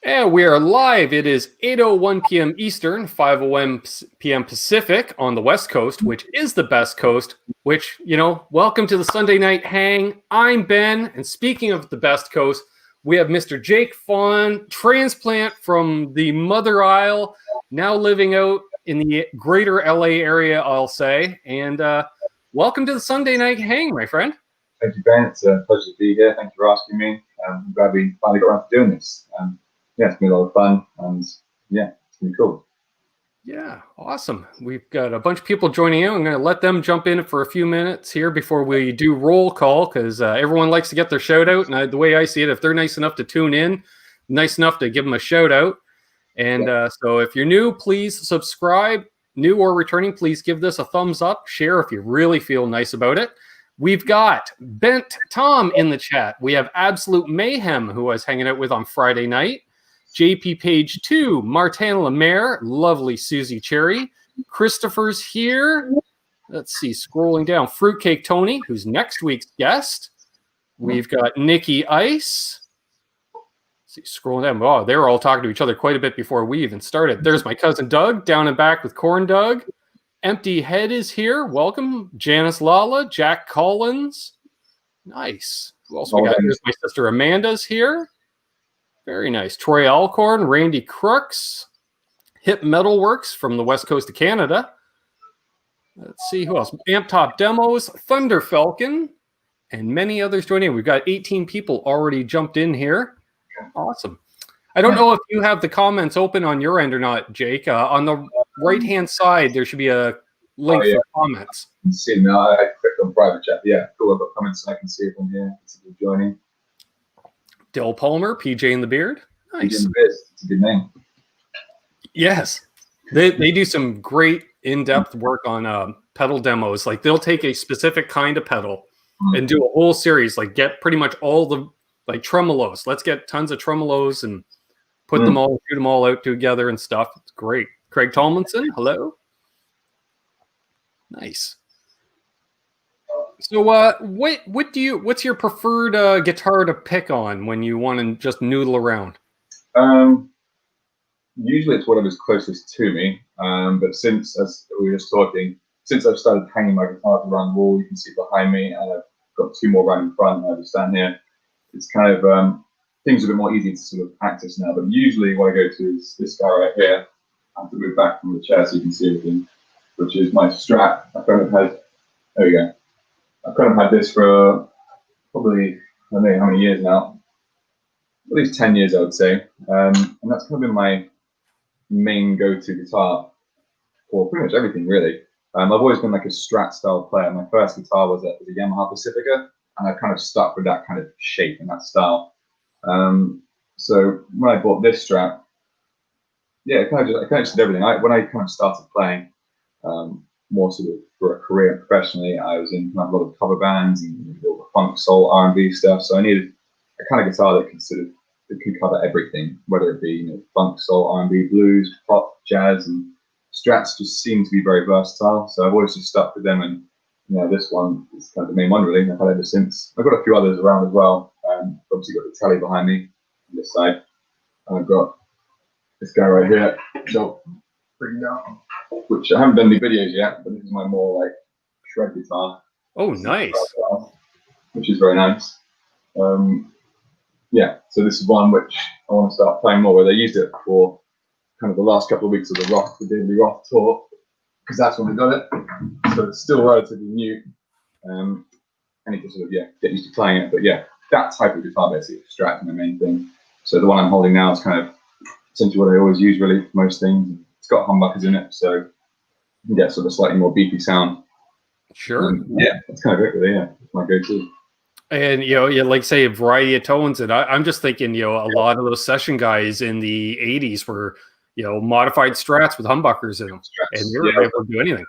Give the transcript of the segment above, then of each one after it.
And we are live. It is 8:01 p.m. Eastern, 5:01 p.m. Pacific on the West Coast, which is the best coast, which, welcome to the Sunday Night Hang. I'm Ben, and speaking of the best coast, we have Mr. Jake Faun, transplant from the Mother Isle, now living out in the greater LA area, I'll say. And welcome to the Sunday Night Hang, my friend. Thank you, Ben. It's a pleasure to be here. Thank you for asking me. I'm glad we finally got around to doing this. Yeah, it's been a lot of fun, and yeah, it's been cool. Yeah, awesome. We've got a bunch of people joining in. I'm going to let them jump in for a few minutes here before we do roll call, because everyone likes to get their shout out. And the way I see it, if they're nice enough to tune in, nice enough to give them a shout out. And so if you're new, please subscribe. New or returning, please give this a thumbs up. Share if you really feel nice about it. We've got Bent Tom in the chat. We have Absolute Mayhem, who I was hanging out with on Friday night. JP Page 2, Martin Lemaire, lovely Susie Cherry. Christopher's here. Let's see, scrolling down. Fruitcake Tony, who's next week's guest. We've got Nikki Ice. Let's see, scrolling down. Oh, they were all talking to each other quite a bit before we even started. There's my cousin Doug, down and back with Corn Doug. Empty Head is here. Welcome. Janice Lala, Jack Collins. Nice. Who else we got? Here's my sister Amanda's here. Very nice. Troy Alcorn, Randy Crooks, Hip Metalworks from the west coast of Canada. Let's see who else. Amp Top Demos, Thunder Falcon, and many others joining in. We've got 18 people already jumped in here. Awesome. I don't know if you have the comments open on your end or not, Jake. On the right-hand side, there should be a link for comments. I can see now. I clicked on private chat. Yeah, cool. I've got comments so I can see everyone here. People joining. Del Palmer, PJ in the Beard. Nice. PJ in the Beard. It's a good name. Yes. They do some great in-depth work on pedal demos. Like they'll take a specific kind of pedal and do a whole series, like get pretty much all the like tremolos. Let's get tons of tremolos and put them all, shoot them all out together and stuff. It's great. Craig Tomlinson, hello. Nice. So what's your preferred guitar to pick on when you want to just noodle around? Usually it's whatever's closest to me. But since, as we were just talking, since I've started hanging my guitars around the wall, you can see behind me, and I've got two more right in front, and I just stand here. It's kind of things are a bit more easy to sort of access now. But usually what I go to is this guy right here. I have to move back from the chair so you can see everything, which is my Strat. I kind of had, there we go. I've kind of had this for probably, I don't know how many years now, at least 10 years, I would say. And that's kind of been my main go-to guitar for pretty much everything, really. I've always been like a Strat style player. My first guitar was a Yamaha Pacifica, and I kind of stuck with that kind of shape and that style. So when I bought this Strat, yeah, I kind of just did everything. When I kind of started playing, more sort of for a career professionally, I was in kind of a lot of cover bands and all the funk, soul, R&B stuff. So I needed a kind of guitar that can cover everything, whether it be funk, soul, R&B, blues, pop, jazz, and Strats just seem to be very versatile. So I've always just stuck with them, and this one is kind of the main one really. I've had it ever since. I've got a few others around as well. Obviously got the telly behind me on this side. I've got this guy right here. So bring down. Which I haven't done any videos yet, but this is my more like shred guitar. Oh, nice. Which is very nice. Yeah, so this is one which I want to start playing more with. I used it for kind of the last couple of weeks of the David Lee Roth tour, because that's when we got it. So it's still relatively new. I need to sort of get used to playing it. But yeah, that type of guitar basically, Strat is my main thing. So the one I'm holding now is kind of essentially what I always use really for most things. It's got humbuckers in it, so you can get sort of slightly more beefy sound. Sure. Yeah, that's kind of it really. Yeah, it's my go-to. And like say a variety of tones, and I'm just thinking, a lot of those session guys in the '80s were, modified Strats with humbuckers in them, and they were able to do anything.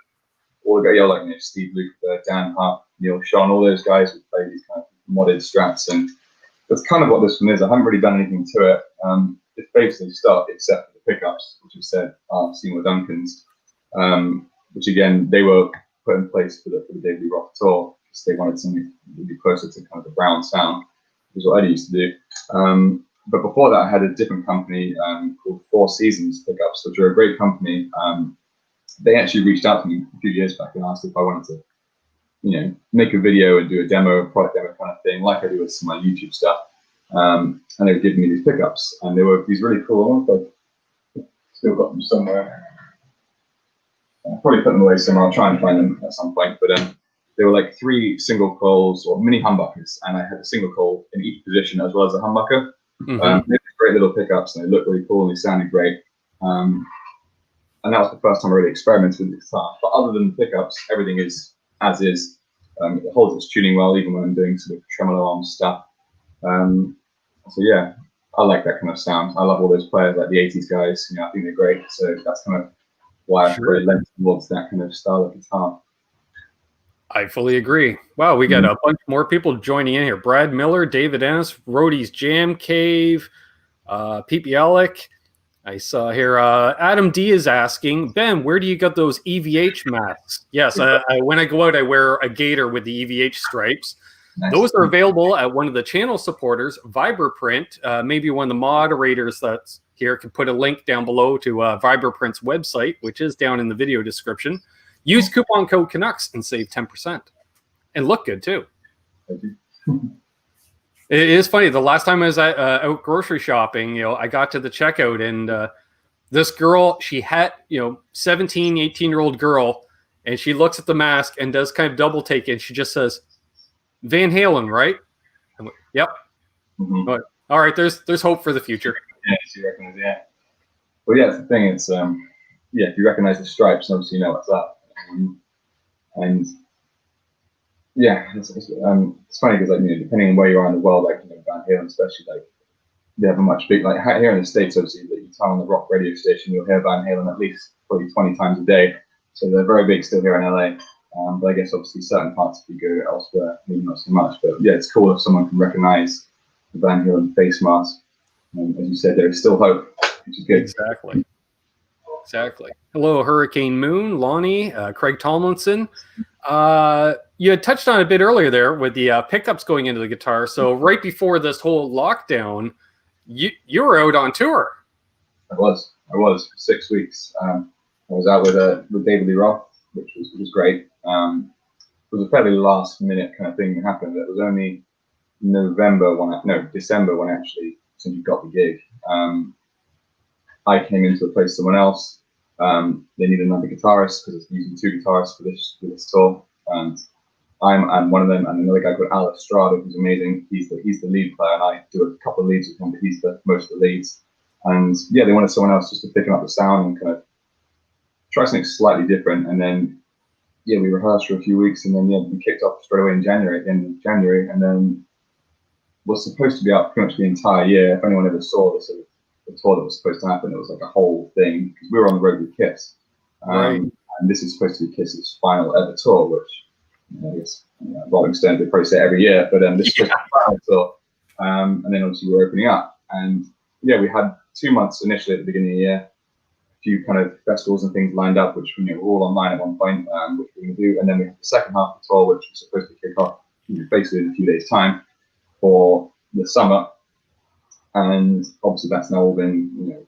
All the guys like Steve Luke, Dan Hart, Neil Sean, all those guys would play these kind of modded Strats, and that's kind of what this one is. I haven't really done anything to it. It's basically stock except for the pickups, which I've said are Seymour Duncan's, which again they were put in place for the David Lee Roth tour because they wanted something really closer to kind of the Brown sound, which is what I used to do. but before that, I had a different company called Four Seasons Pickups, which are a great company. They actually reached out to me a few years back and asked if I wanted to, you know, make a video and do a demo, a product demo kind of thing, like I do with some of my YouTube stuff. And they were giving me these pickups, and they were these really cool ones. I've still got them somewhere. I'll probably put them away somewhere. I'll try and find them at some point. But they were like 3 single coils or mini humbuckers, and I had a single coil in each position as well as a humbucker. They were great little pickups, and they looked really cool and they sounded great. And that was the first time I really experimented with the guitar. But other than the pickups, everything is as is. It holds its tuning well, even when I'm doing sort of tremolo arm stuff. So yeah, I like that kind of sound. I love all those players, like the 80s guys. You know, I think they're great. So that's kind of why I've really lent towards that kind of style of guitar. I fully agree. Wow, we got a bunch more people joining in here. Brad Miller, David Ennis, Rody's Jam Cave, Pete Bialik. I saw here Adam D is asking, Ben, where do you get those EVH masks? Yes, when I go out, I wear a gator with the EVH stripes. Nice. Those are available at one of the channel supporters, Vibraprint. Maybe one of the moderators that's here can put a link down below to Vibraprint's website, which is down in the video description. Use coupon code Canucks and save 10%. And look good, too. Thank you. It is funny. The last time I was out grocery shopping, you know, I got to the checkout, and this girl, she had, you know, 17, 18-year-old girl, and she looks at the mask and does kind of double take it, and she just says, Van Halen, right? I'm like, yep. But, all right, there's hope for the future. Yeah, she recognizes, yeah. Well, yeah, it's the thing. It's yeah, if you recognize the stripes, obviously you know what's up. And yeah, it's funny because, like, you know, depending on where you are in the world, like, you know, Van Halen especially, like, they have a much big, like here in the States, obviously, that you turn on the rock radio station, you'll hear Van Halen at least probably 20 times a day. So they're very big still here in LA. But I guess obviously certain parts, if you go elsewhere, maybe not so much. But yeah, it's cool if someone can recognize the Van Halen face mask. And as you said, there is still hope, which is good. Exactly. Exactly. Hello, Hurricane Moon, Lonnie, Craig Tomlinson. You had touched on it a bit earlier there with the pickups going into the guitar. So right before this whole lockdown, you were out on tour. I was for 6 weeks. I was out with David Lee Roth, which was great. It was a fairly last minute kind of thing that happened. It was only December when I actually essentially got the gig. I came in to replace someone else. They needed another guitarist because it's using 2 guitarists for this tour. And I'm one of them, and another guy called Al Estrada, who's amazing. He's the lead player, and I do a couple of leads with him, but he's most of the leads. And yeah, they wanted someone else just to thicken up the sound and kind of try something slightly different. And then yeah, we rehearsed for a few weeks, and then yeah, we kicked off straight away in January, at the end of January, and then was supposed to be out pretty much the entire year. If anyone ever saw the tour that was supposed to happen, it was like a whole thing, because we were on the road with Kiss. Right. And this is supposed to be Kiss's final ever tour, which, you know, I guess, Rolling Stones, they probably say every year, but this is the final tour. And then obviously we're opening up. And yeah, we had 2 months initially at the beginning of the year, a few kind of festivals and things lined up, which, you know, were all online at one point, which we were going to do. And then we had the second half of the tour, which was supposed to kick off, you know, basically in a few days' time for the summer. And obviously that's now all been, you know,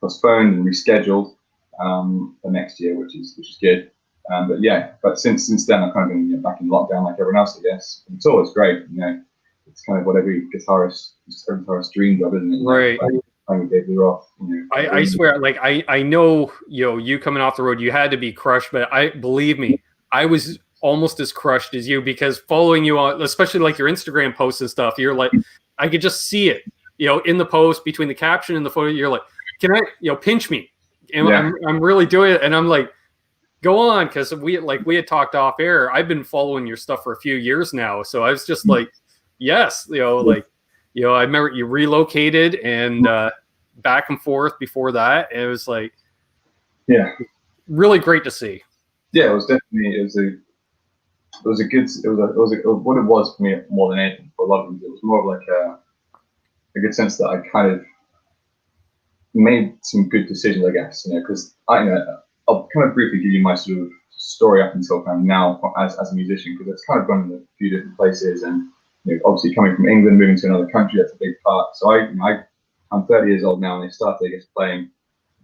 postponed and rescheduled for next year, which is good. But yeah, but since then I've kind of been, you know, back in lockdown like everyone else, I guess. The tour is great, you know. It's kind of what every guitarist dreams of, isn't it? Right. Playing with David Lee Roth, you know. I swear, like I know, you know, you coming off the road, you had to be crushed, but believe me, I was almost as crushed as you, because following you on, especially like your Instagram posts and stuff, you're like, I could just see it, you know, in the post between the caption and the photo. You're like, can I, you know, pinch me? And yeah. I'm really doing it, and I'm like, go on, because we had talked off air. I've been following your stuff for a few years now, so I was just like, yes, you know, like, you know, I remember you relocated and back and forth before that, and it was like, yeah, really great to see. Yeah, it was definitely what it was for me more than anything. For a lot of them, it was more of like a good sense that I kind of made some good decisions, I guess, you know, because I'll kind of briefly give you my sort of story up until kind of now as a musician, because it's kind of gone in a few different places, and, you know, obviously coming from England, moving to another country, that's a big part. So I I'm 30 years old now, and I started, I guess, playing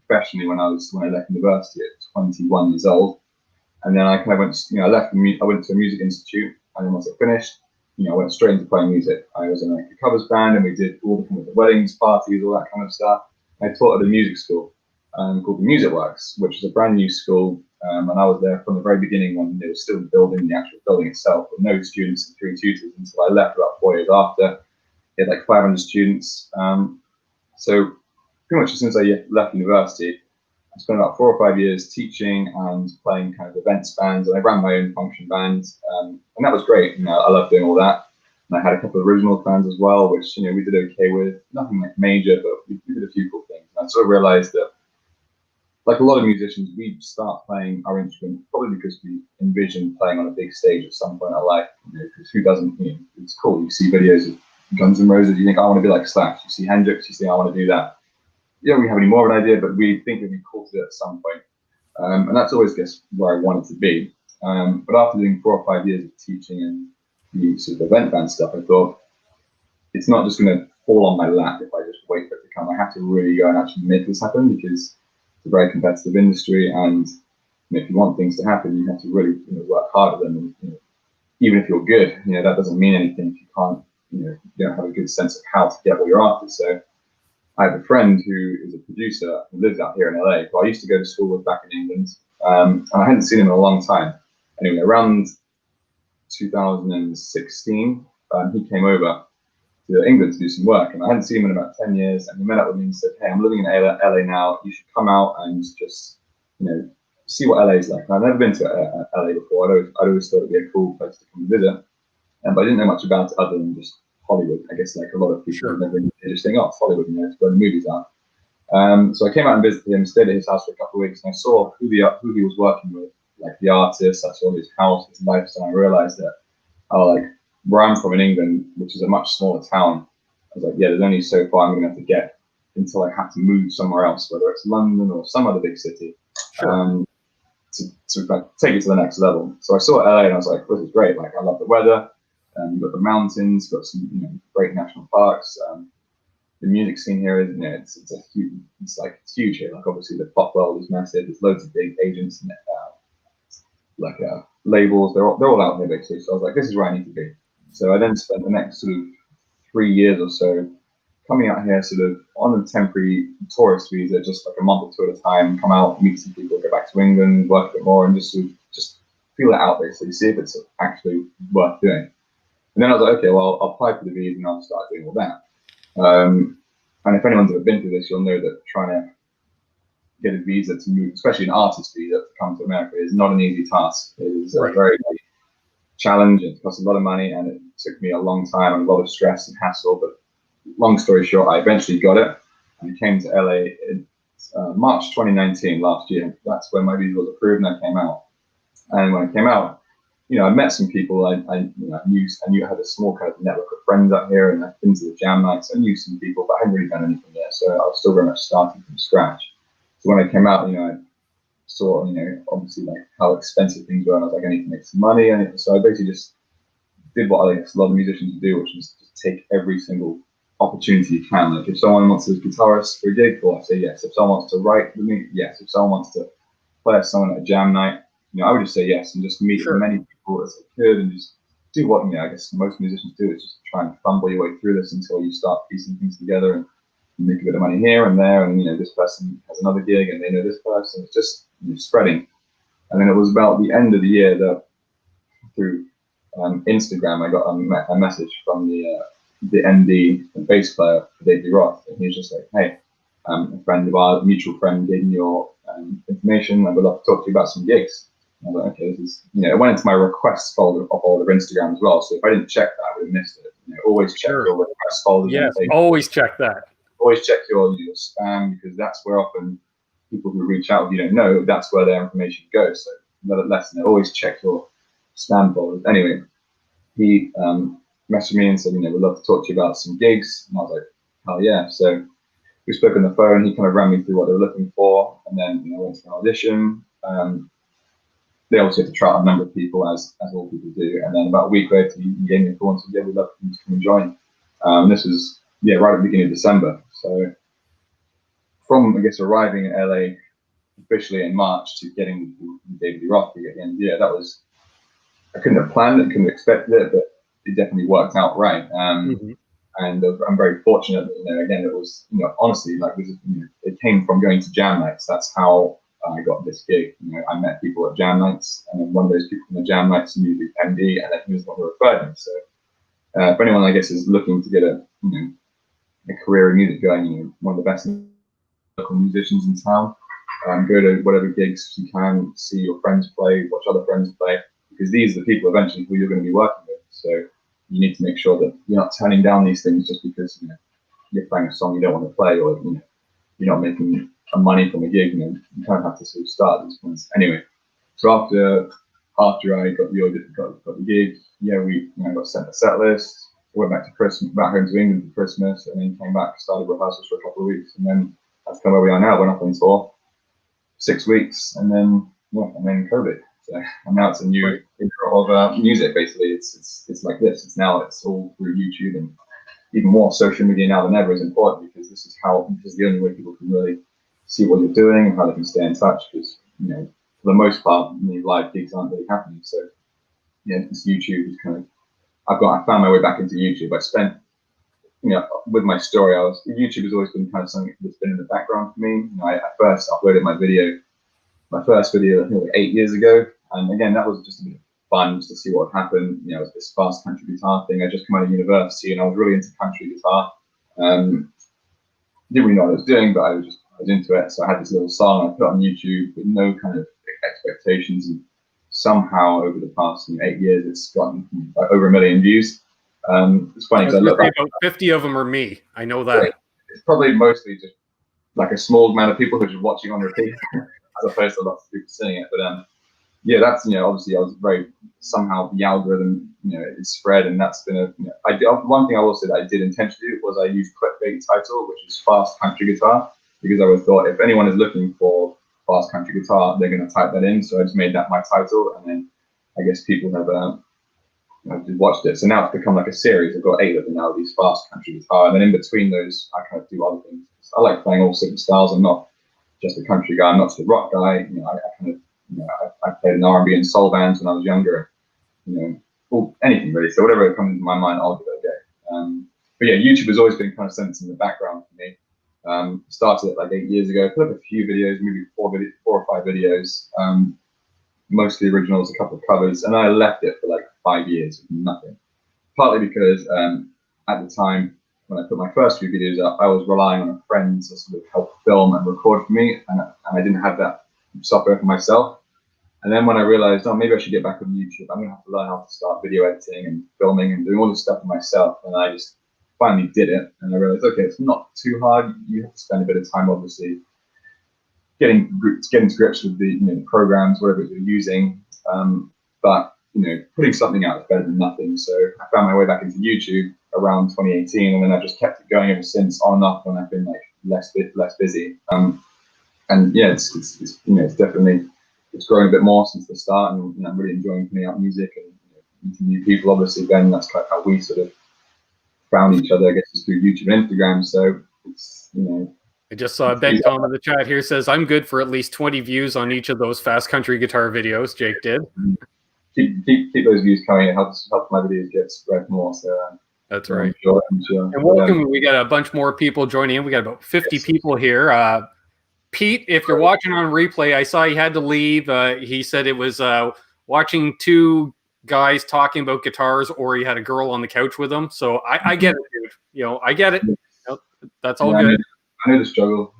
professionally when I left university at 21 years old. And then I kind of went, I went to a music institute, and then once I finished, I went straight into playing music. I was in like a covers band, and we did all the kind of weddings, parties, all that kind of stuff. I taught at a music school called the Music Works, which is a brand new school. And I was there from the very beginning when they were still building the actual building itself, with no students and 3 tutors until I left about 4 years after. It had like 500 students. So pretty much since I left university, I spent about 4 or 5 years teaching and playing kind of events bands, and I ran my own function bands, and that was great. I loved doing all that. And I had a couple of original bands as well, which we did okay with. Nothing like major, but we did a few cool things. And I sort of realized that, like a lot of musicians, we start playing our instrument probably because we envision playing on a big stage at some point in our life. Because who doesn't? It's cool. You see videos of Guns N' Roses, you think, I want to be like Slash. You see Hendrix, you think, I want to do that. You don't really have any more of an idea, but we think it'd be cool to do it at some point. And that's always, I guess, where I wanted to be. But after doing 4 or 5 years of teaching and the sort of event band stuff, I thought, it's not just going to fall on my lap if I just wait for it to come. I have to really go and actually make this happen, because it's a very competitive industry, and if you want things to happen, you have to really work hard at them. And even if you're good, that doesn't mean anything if you can't, you don't have a good sense of how to get what you're after. So I have a friend who is a producer who lives out here in LA, who I used to go to school with back in England, and I hadn't seen him in a long time. Anyway, around 2016, he came over to England to do some work, and I hadn't seen him in about 10 years, and he met up with me and said, hey, I'm living in LA now, you should come out and just, see what LA is like. And I've never been to LA before. I'd always thought it'd be a cool place to come and visit, but I didn't know much about it other than just Hollywood. I guess like a lot of people have never just think, oh, it's Hollywood, it's where the movies are. So I came out and visited him, stayed at his house for a couple of weeks, and I saw who he was working with, like the artists. I saw his house, his lifestyle, and I realized that, where I'm from in England, which is a much smaller town, I was like, yeah, there's only so far I'm going to have to get until I have to move somewhere else, whether it's London or some other big city, to like, take it to the next level. So I saw LA and I was like, this is great. Like, I love the weather. You've got the mountains, you've got some great national parks. The music scene here is, it's huge here. Like, obviously the pop world is massive. There's loads of big agents and labels. They're all out here basically. So I was like, this is where I need to be. So I then spent the next sort of 3 years or so coming out here sort of on a temporary tourist visa, just like a month or 2 at a time, come out, meet some people, go back to England, work a bit more, and just feel it out basically, see if it's actually worth doing. And then I was like, okay, well, I'll apply for the visa and I'll start doing all that. And if anyone's ever been through this, you'll know that trying to get a visa to move, especially an artist visa to come to America, is not an easy task. It is a very challenging. It costs a lot of money, and it took me a long time and a lot of stress and hassle. But long story short, I eventually got it, and I came to LA in March 2019, last year. That's when my visa was approved, and I came out. And when I came out, I met some people. I knew I had a small kind of network of friends out here, and I've been to the jam nights. I knew some people, but I hadn't really done anything yet, so I was still very much starting from scratch. So when I came out, I saw, obviously like how expensive things were, and I was like, I need to make some money. And so I basically just did what I guess a lot of musicians do, which is just take every single opportunity you can. Like if someone wants a guitarist for a gig, well, I say yes. If someone wants to write with me, yes. If someone wants to play with someone at a jam night, I would just say yes and just meet as many people as I could and just do what I guess most musicians do, is just try and fumble your way through this until you start piecing things together and make a bit of money here and there, and this person has another gig and they know this person. It's just spreading. And then it was about the end of the year that through Instagram I got a message from the MD, the bass player, David Lee Roth, and he was just like, hey, a friend of ours, a mutual friend, gave me your information. I would love to talk to you about some gigs. And I was like, okay, this is, it went into my requests folder of Instagram as well. So if I didn't check that, I would have missed it. Always check your request folder. Yes, always check that. Always check your spam, because that's where often people who reach out, you don't know, that's where their information goes. So another lesson, always check your spam folders. Anyway, he messaged me and said, we'd love to talk to you about some gigs. And I was like, oh yeah. So we spoke on the phone. He kind of ran me through what they were looking for, and then went to an audition. They obviously have to try out a number of people, as all people do. And then about a week later, he gave me a call and said, yeah, we'd love you to come and join. This was yeah, right at the beginning of December. So from, I guess, arriving at LA officially in March to getting David Lee Roth at the end of the year, that was, I couldn't have planned it, couldn't have expected it, but it definitely worked out right. And I'm very fortunate that, you know, again, it was, you know, honestly, like, this is, you know, it came from going to jam nights. That's how I got this gig. You know, I met people at jam nights, and then one of those people from the jam nights knew the MD, and then he was the one who referred me. So for anyone, I guess, is looking to get a, you know, a career in music going, you know, one of the best local musicians in town, go to whatever gigs you can, see your friends play, watch other friends play, because these are the people eventually who you're going to be working with. So you need to make sure that you're not turning down these things just because, you know, you're playing a song you don't want to play, or, you know, you're not making money from a gig. You know, you kind of have to sort of start these points. Anyway, so after I got the gig, yeah, we, you know, got sent a set list. Went back home to England for Christmas, and then came back, started rehearsals for a couple of weeks, and then that's kind of where we are now. Went up on tour 6 weeks, and then COVID. So, and now it's a new era of music. Basically, it's like this. It's all through YouTube, and even more social media now than ever is important, because this is the only way people can really see what you're doing and how they can stay in touch. Because, you know, for the most part, live gigs aren't really happening. So yeah, this YouTube is kind of, I found my way back into YouTube. I spent, you know, with my story, YouTube has always been kind of something that's been in the background for me. You know, I first uploaded my first video, I think, like 8 years ago. And again, that was just a bit of fun, just to see what would happen. You know, it was this fast country guitar thing. I just come out of university, and I was really into country guitar. Didn't really know what I was doing, but I was into it. So I had this little song I put on YouTube with no kind of expectations, and somehow over the past 8 years, it's gotten like over 1 million views. It's funny because I look back, about 50 of them are me. I know that. It's probably mostly just like a small amount of people who are just watching on repeat, as opposed to lots of people seeing it. But yeah, that's, you know, obviously I was somehow the algorithm, you know, is spread, and that's been one thing I will say that I did intentionally do was I used clickbait title, which is fast country guitar, because I always thought if anyone is looking for fast country guitar, they're going to type that in. So I just made that my title, and then I guess people have just watched it. So now it's become like a series. I've got 8 of them now, these fast country guitar, and then in between those, I kind of do other things. I like playing all different styles. I'm not just a country guy. I'm not just a rock guy. You know, I kind of, you know, I played in R&B and soul bands when I was younger. You know, or anything really. So whatever comes into my mind, I'll give it a go. But yeah, YouTube has always been kind of sent in the background for me. Started it like 8 years ago. Put up a few videos, maybe 4 or 5 videos. Mostly originals, a couple of covers, and I left it for like 5 years with nothing. Partly because at the time when I put my first few videos up, I was relying on a friend to sort of help film and record for me, and I didn't have that software for myself. And then when I realized, oh, maybe I should get back on YouTube, I'm gonna have to learn how to start video editing and filming and doing all this stuff for myself. And I just finally did it, and I realized, okay, it's not too hard. You have to spend a bit of time, obviously, getting to grips with the, you know, the programs, whatever you're using. But you know, putting something out is better than nothing. So I found my way back into YouTube around 2018, and then I've just kept it going ever since, on and off, when I've been like less busy. And yeah, it's you know, it's definitely, it's growing a bit more since the start, and you know, I'm really enjoying putting out music and, you know, meeting new people. Obviously, then that's kind of how we sort of found each other, I guess, is through YouTube and Instagram. So it's, you know. I just saw Ben Coombs in the chat here, says, I'm good for at least 20 views on each of those fast country guitar videos Jake did. Keep those views coming. It helps my videos get spread more. So that's right. I'm sure. And welcome. We got a bunch more people joining in. We got about 50 people here. Pete, if you're watching on replay, I saw he had to leave. He said it was watching 2 guys talking about guitars, or he had a girl on the couch with him. So I get it, dude. You know, I get it. Yep, that's all good. I know the struggle.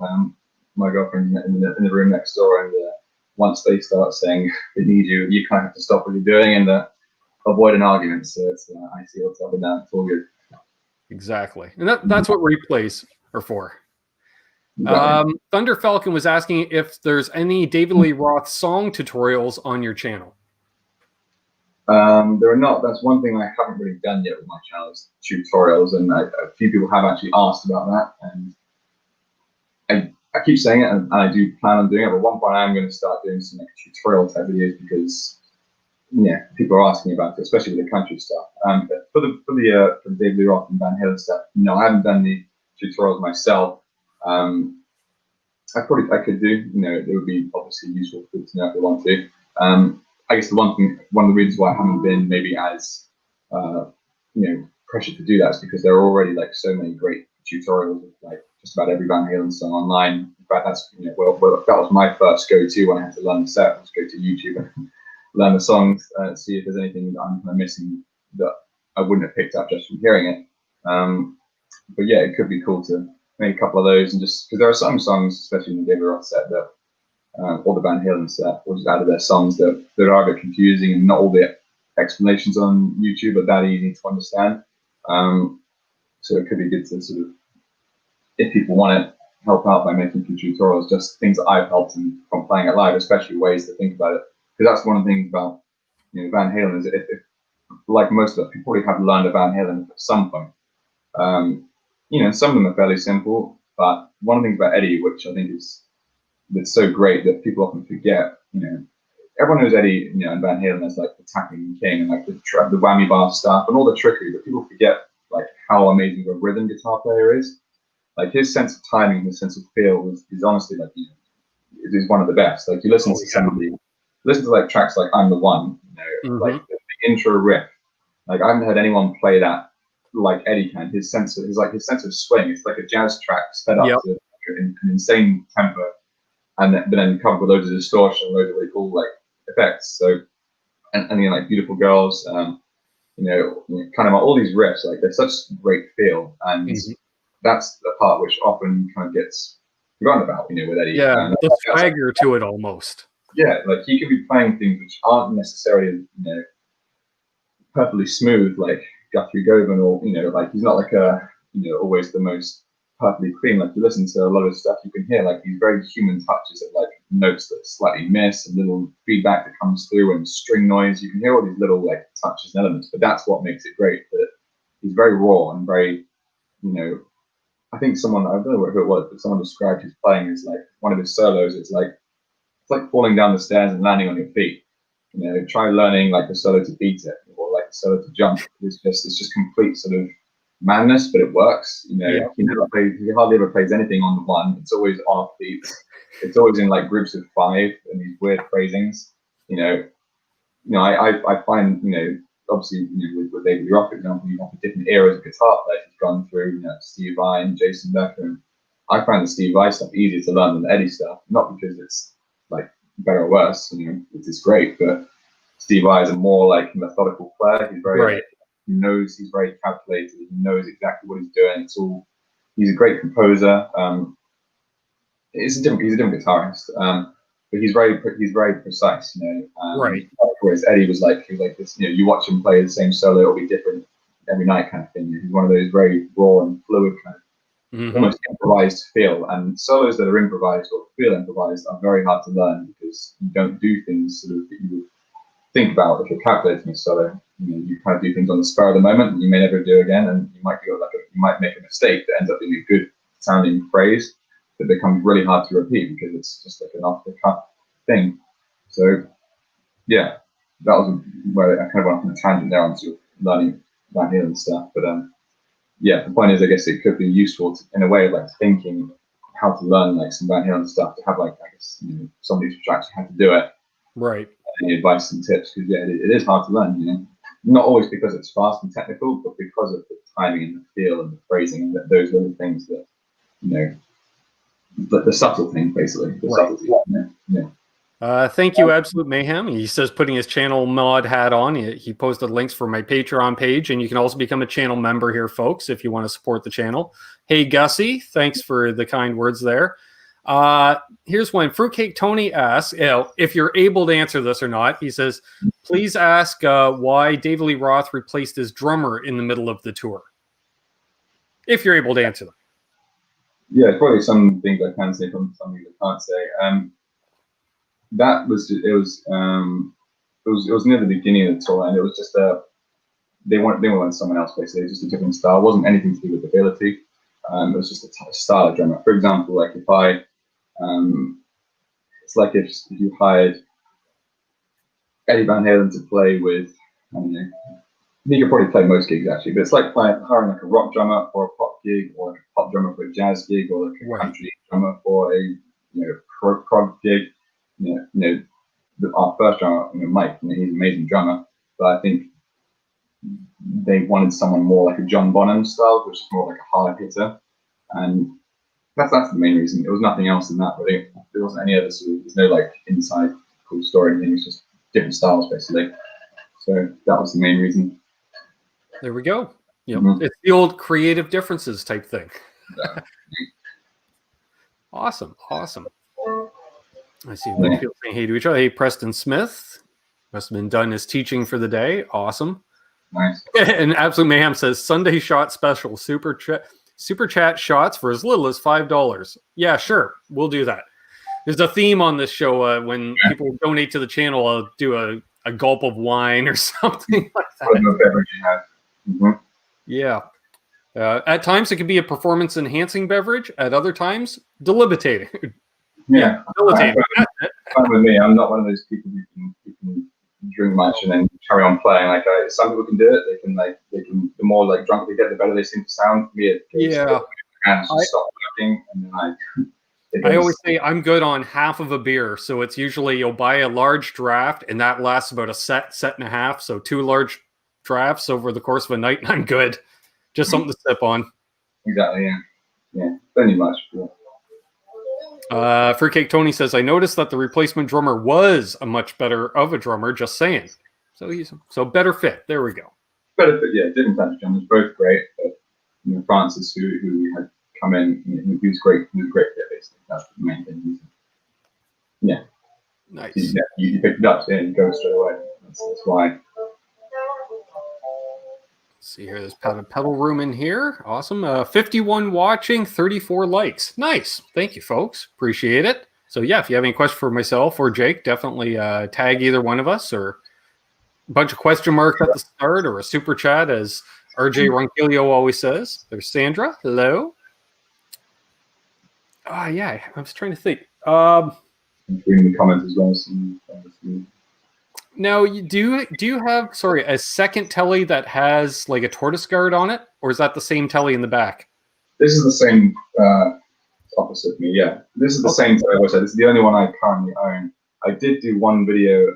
My girlfriend in the room next door, and once they start saying they need you, you kind of have to stop what you're doing and avoid an argument. So it's, I see what's up and down. It's all good. Exactly, and that's what replays are for. Thunder Falcon was asking if there's any David Lee Roth song tutorials on your channel. There are not. That's one thing I haven't really done yet with my channel, is tutorials, and a few people have actually asked about that, and I keep saying it, and I do plan on doing it, but at one point I'm going to start doing some like tutorial type videos, because yeah, people are asking about it, especially with the country stuff. But for the David Lee Roth and Van Halen stuff, I haven't done the tutorials myself. I could do, it would be obviously useful for people to know if they want to. I guess one of the reasons why I haven't been maybe as, pressured to do that is because there are already like so many great tutorials of like just about every Van Halen song online. In fact, that's, that was my first go-to when I had to learn the set, was go to YouTube and learn the songs, see if there's anything that I'm kind of missing that I wouldn't have picked up just from hearing it. But yeah, it could be cool to make a couple of those, and just because there are some songs, especially in the David Roth set, that or the Van Halen set, or just out of their songs that are a bit confusing, and not all the explanations on YouTube are that easy to understand. So it could be good to sort of, if people want to help out by making a few tutorials, just things that I've helped them from playing it live, especially ways to think about it. Because that's one of the things about Van Halen, is if like most of us, people probably have learned a Van Halen at some point. Some of them are fairly simple, but one of the things about Eddie, which I think that's so great that people often forget, everyone knows Eddie, and Van Halen as like the tapping king and like the whammy bar stuff and all the trickery, but people forget like how amazing a rhythm guitar player is. Like his sense of timing, his sense of feel is honestly like, it is one of the best. Like you listen to somebody, listen to like tracks like I'm the One, like the intro riff. Like I haven't heard anyone play that like Eddie can. His sense of swing. It's like a jazz track sped up to an insane tempo, but then covered with loads of distortion, loads of really cool like effects. So and like Beautiful Girls, kind of all these riffs. Like they're such great feel, and that's the part which often kind of gets forgotten about. With Eddie. Yeah, the swagger to it almost. Yeah, like he could be playing things which aren't necessarily perfectly smooth, like Guthrie Govan, or like he's not like a always the most perfectly clean. Like you listen to a lot of stuff, you can hear like these very human touches of like notes that slightly miss, and little feedback that comes through, and string noise. You can hear all these little like touches and elements, but that's what makes it great. That he's very raw and very, I think I don't know who it was, but someone described his playing as like one of his solos. It's like falling down the stairs and landing on your feet. Try learning like the solo to beat it, or like the solo to jump. It's just complete sort of madness, but it works. He hardly ever plays anything on the one. It's always off beats. It's always in like groups of 5 and these weird phrasings. I find obviously with David Lee Roth, for example, you have the different eras of guitar players he's gone through. Steve Vai and Jason Becker. And I find the Steve Vai stuff easier to learn than the Eddie stuff, not because it's like better or worse. It's great, but Steve Vai is a more like methodical player. He's very he knows, he's very calculated. He knows exactly what he's doing. He's a great composer. He's a different guitarist, but he's very precise. Whereas Eddie was like this. You watch him play the same solo, it'll be different every night kind of thing. He's one of those very raw and fluid kind of. Almost improvised feel, and solos that are improvised or feel improvised are very hard to learn because you don't do things sort of that you would think about if you're calculating a solo. You kind of do things on the spur of the moment that you may never do again, and you might make a mistake that ends up being a good sounding phrase that becomes really hard to repeat because it's just like an off the cuff thing. So yeah, that was where I kind of went off on a tangent there on sort of learning Van Halen stuff, but yeah, the point is, I guess it could be useful in a way of like thinking how to learn like some Van Halen stuff, to have like, I guess, somebody to actually how to do it. Right. Any advice and tips, because yeah, it is hard to learn, not always because it's fast and technical, but because of the timing and the feel and the phrasing and those little things that, the subtle thing, basically. The subtlety. Yeah. Thank you, Absolute Mayhem. He says putting his channel mod hat on. He posted links for my Patreon page, and you can also become a channel member here, folks, if you want to support the channel. Hey, Gussie, thanks for the kind words there. Here's one. Fruitcake Tony asks, if you're able to answer this or not. He says, please ask why David Lee Roth replaced his drummer in the middle of the tour. If you're able to answer them. Yeah, probably some things I can say, some things I can't say. That was it was near the beginning of the tour, and it was just they wanted someone else basically, just a different style. It wasn't anything to do with ability. It was just a style of drummer. For example, like if I it's like if you hired Eddie Van Halen to play with. I don't know. You could probably play most gigs actually, but it's like hiring like a rock drummer for a pop gig, or like a pop drummer for a jazz gig, or like a country drummer for a prog gig. Our first drummer, Mike, he's an amazing drummer, but I think they wanted someone more like a John Bonham style, which is more like a hard hitter, and that's the main reason. There was nothing else than that, really. There wasn't any other sort of, there's no like inside cool story or anything. It's just different styles basically. So that was the main reason. There we go. Yep. It's the old creative differences type thing. Yeah. Awesome. I see what people saying hey to each other. Hey, Preston Smith must have been done his teaching for the day. Awesome. Nice. And Absolute Mayhem says Sunday shot special super chat shots for as little as $5. Yeah, sure, we'll do that. There's a theme on this show. When people donate to the channel, I'll do a gulp of wine or something like that. Beverage you have. Yeah. At times it can be a performance enhancing beverage. At other times, debilitating. Yeah. Debilitating. Fine with me. I'm not one of those people who can drink much and then carry on playing. Like some people can do it. They can. The more like drunk they get, the better they seem to sound. For me, hands just stop working, and then I always say I'm good on half of a beer. So it's usually you'll buy a large draft, and that lasts about a set and a half. So 2 large drafts over the course of a night, and I'm good. Just something to sip on. Exactly. Yeah. Don't need much. Fruitcake Tony says, I noticed that the replacement drummer was a much better of a drummer, just saying. So better fit. There we go. Better fit, yeah. Different types of drummers, both great. But Francis, who we had come in, he was great. He was a great fit, basically. That's the main thing. Yeah. Nice. You picked it up, so you go straight away. That's why. See here, there's pedal room in here. Awesome. 51 watching, 34 likes. Nice. Thank you, folks. Appreciate it. So yeah, if you have any questions for myself or Jake, definitely tag either one of us, or a bunch of question marks at the start, or a super chat, as RJ Ronquillo always says. There's Sandra. Hello. Yeah, I was trying to think. Reading the comments as well. Now, do you have a second telly that has like a tortoise guard on it, or is that the same telly in the back? This is the same opposite me. Yeah, this is the same telly. This is the only one I currently own. I did do one video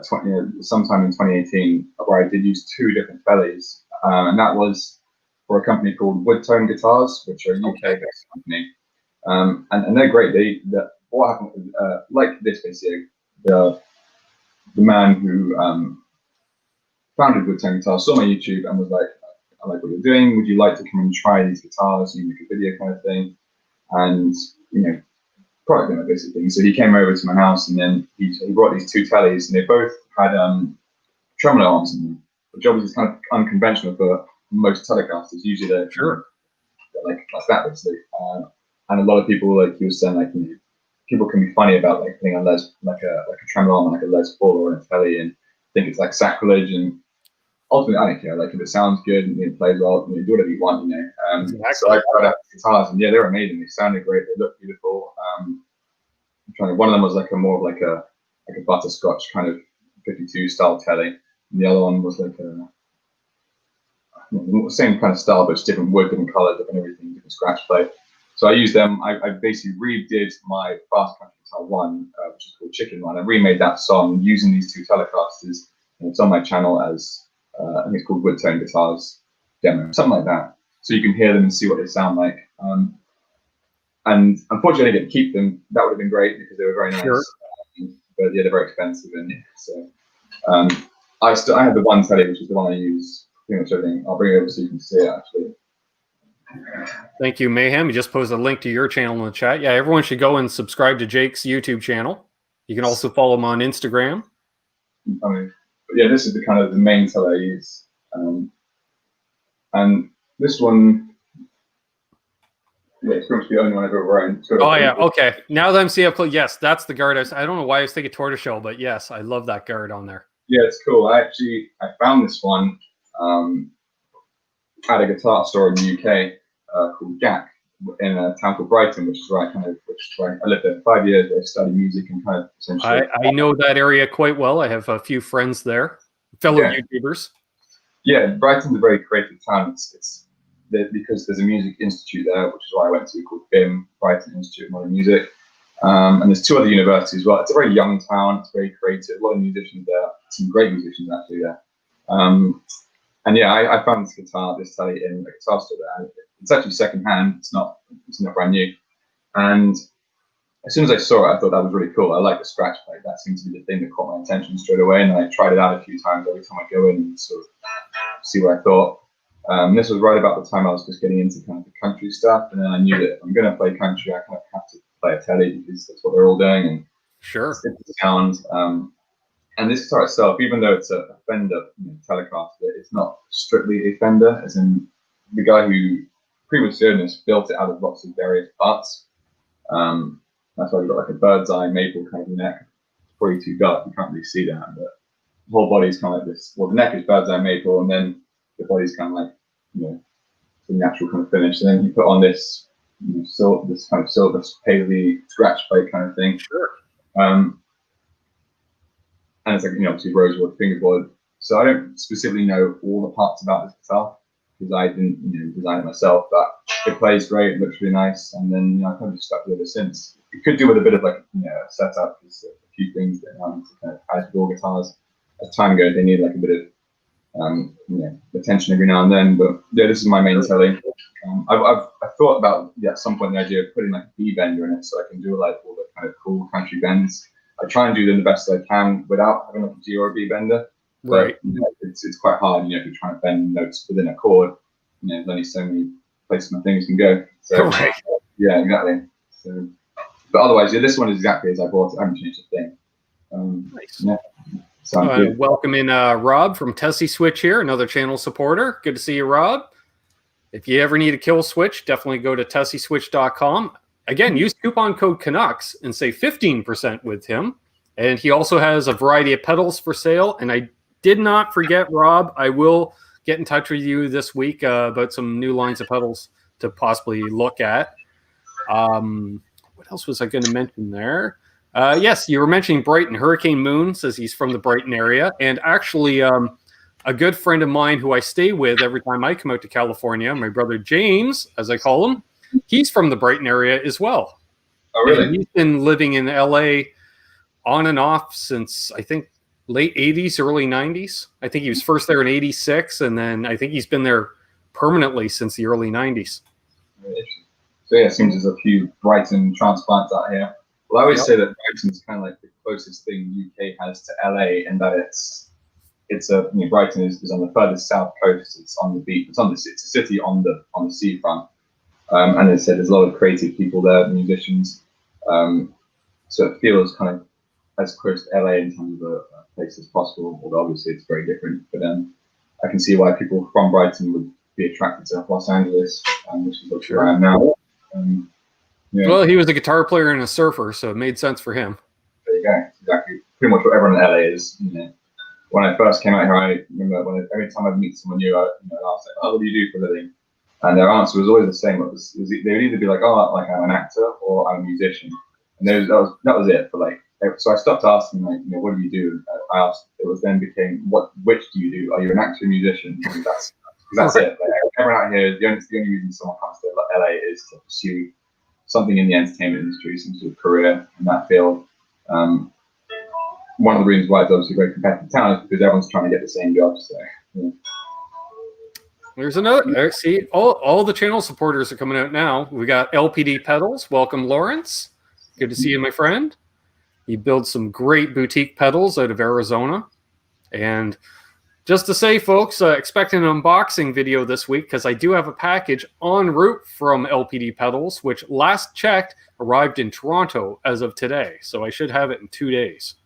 sometime in 2018 where I did use 2 different tellies, and that was for a company called Woodtone Guitars, which are a UK-based company, and they're great. What happened like this basically. The man who founded Woodtone Guitars saw my YouTube and was like, I like what you're doing. Would you like to come and try these guitars? You make a video kind of thing. And, product demo basically. So he came over to my house, and then he brought these 2 tellies, and they both had tremolo arms in them, which obviously is kind of unconventional for most Telecasters. Usually they're like that basically. And a lot of people, like he was saying, people can be funny about like putting a like a tremolo arm on like a Les Paul or a telly, and think it's like sacrilege. And ultimately, I don't care. Like if it sounds good and it plays well, do whatever you want, Exactly. So I tried out the guitars, and they're amazing. They sounded great. They looked beautiful. One of them was like more of a butterscotch kind of 52 style telly, and the other one was like same kind of style, but it's different wood, different color, different everything, different scratch plate. So I used them. I basically redid my Fast Country Guitar 1, which is called Chicken Run. I remade that song using these 2 Telecasters, and it's on my channel as I think it's called Woodtone Guitars Demo, something like that. So you can hear them and see what they sound like. And unfortunately, I didn't keep them. That would have been great because they were very nice. Sure. But yeah, they're very expensive, and so I have the one telly, which is the one I use pretty much everything. I'll bring it over so you can see it actually. Thank you, Mayhem. You just posted a link to your channel in the chat. Yeah, everyone should go and subscribe to Jake's YouTube channel. You can also follow him on Instagram. But yeah, this is the main telly I use. And this one, it's going to be the only one I've ever owned. Oh, yeah. Okay. Now that I'm seeing it, yes, that's the guard. I don't know why I was thinking tortoiseshell, but yes, I love that guard on there. Yeah, it's cool. I found this one at a guitar store in the UK called GAC. in a town called Brighton, which is where I lived there for 5 years. Where I studied music and kind of essentially. I know that area quite well. I have a few friends there, fellow YouTubers. Yeah, Brighton's a very creative town. It's because there's a music institute there, which is why I went to, called BIM, Brighton Institute of Modern Music. And there's 2 other universities as well. It's a very young town. It's very creative. A lot of musicians there. Some great musicians actually there. And yeah, I found this Tele in a guitar store there. It's actually secondhand. It's not brand new. And as soon as I saw it, I thought that was really cool. I like the scratch plate. That seems to be the thing that caught my attention straight away. And I tried it out a few times every time I go in and sort of see what I thought. This was right about the time I was just getting into kind of the country stuff. And then I knew that if I'm going to play country, I kind of have to play a Tele because that's what they're all doing. And sure. It's the sound. And this guitar itself, even though it's a Fender Telecaster, it's not strictly a Fender, as in the guy who previously owned this built it out of lots of various parts. That's why we've got like a bird's eye maple kind of neck. It's probably too dark, you can't really see that, but the whole body's kind of like this. Well, the neck is bird's eye maple, and then the body's kind of like, the natural kind of finish. And then you put on this, this kind of silver paley scratch plate kind of thing. Sure. And it's like, obviously rosewood fingerboard. So I don't specifically know all the parts about this guitar because I didn't design it myself, but it plays great, it looks really nice, and then I've kind of just stuck with it since. It could do with a bit of like setup, because a few things that to kind of add to all guitars. As time goes, they need like a bit of attention every now and then. But yeah, this is my main Tele. I've thought about at some point the idea of putting like a B bender in it, so I can do like all the kind of cool country bends. I try and do them the best I can without having like a G or a B bender. Right. But, it's quite hard, if you're trying to bend notes within a chord. There's only so many places my fingers can go. So right. Yeah, exactly. So, but otherwise, this one is exactly as I bought it. I haven't changed a thing. Nice. Yeah. So welcome in Rob from Tesi Switch here, another channel supporter. Good to see you, Rob. If you ever need a kill switch, definitely go to tesiswitch.com. Again, use coupon code Canucks and save 15% with him. And he also has a variety of pedals for sale. And I did not forget, Rob, I will get in touch with you this week about some new lines of pedals to possibly look at. What else was I going to mention there? Yes, you were mentioning Brighton. Hurricane Moon says he's from the Brighton area. And actually, a good friend of mine who I stay with every time I come out to California, my brother James, as I call him, he's from the Brighton area as well. Oh, really? And he's been living in LA on and off since, I think, late 80s, early 90s. I think he was first there in 86, and then I think he's been there permanently since the early 90s. So yeah, it seems there's a few Brighton transplants out here. Well, I always say that Brighton's kind of like the closest thing the UK has to LA, in that Brighton is on the furthest south coast. It's on the beach. It's a city on the seafront. And as I said, there's a lot of creative people there, musicians. So it feels kind of as close to LA in terms of a place as possible, although obviously it's very different. But I can see why people from Brighton would be attracted to Los Angeles, which is where I am now. Yeah. Well, he was a guitar player and a surfer, so it made sense for him. There you go. Exactly. Pretty much what everyone in LA is. When I first came out here, I remember every time I'd meet someone new, I'd ask, "Oh, what do you do for a living?" And their answer was always the same. They would either be like, "Oh, like I'm an actor," or "I'm a musician." And that was it. But so I stopped asking, "What do you do?" I asked. It was then became, "Which do you do? Are you an actor or musician?" And that's it. Everyone out here, the only reason someone comes to LA is to pursue something in the entertainment industry, some sort of career in that field. One of the reasons why it's obviously a very competitive town is because everyone's trying to get the same job. So, yeah. There's another. See, all the channel supporters are coming out now. We got LPD Pedals. Welcome, Lawrence. Good to see you, my friend. He builds some great boutique pedals out of Arizona. And just to say, folks, expect an unboxing video this week, because I do have a package en route from LPD Pedals, which last checked arrived in Toronto as of today. So I should have it in 2 days.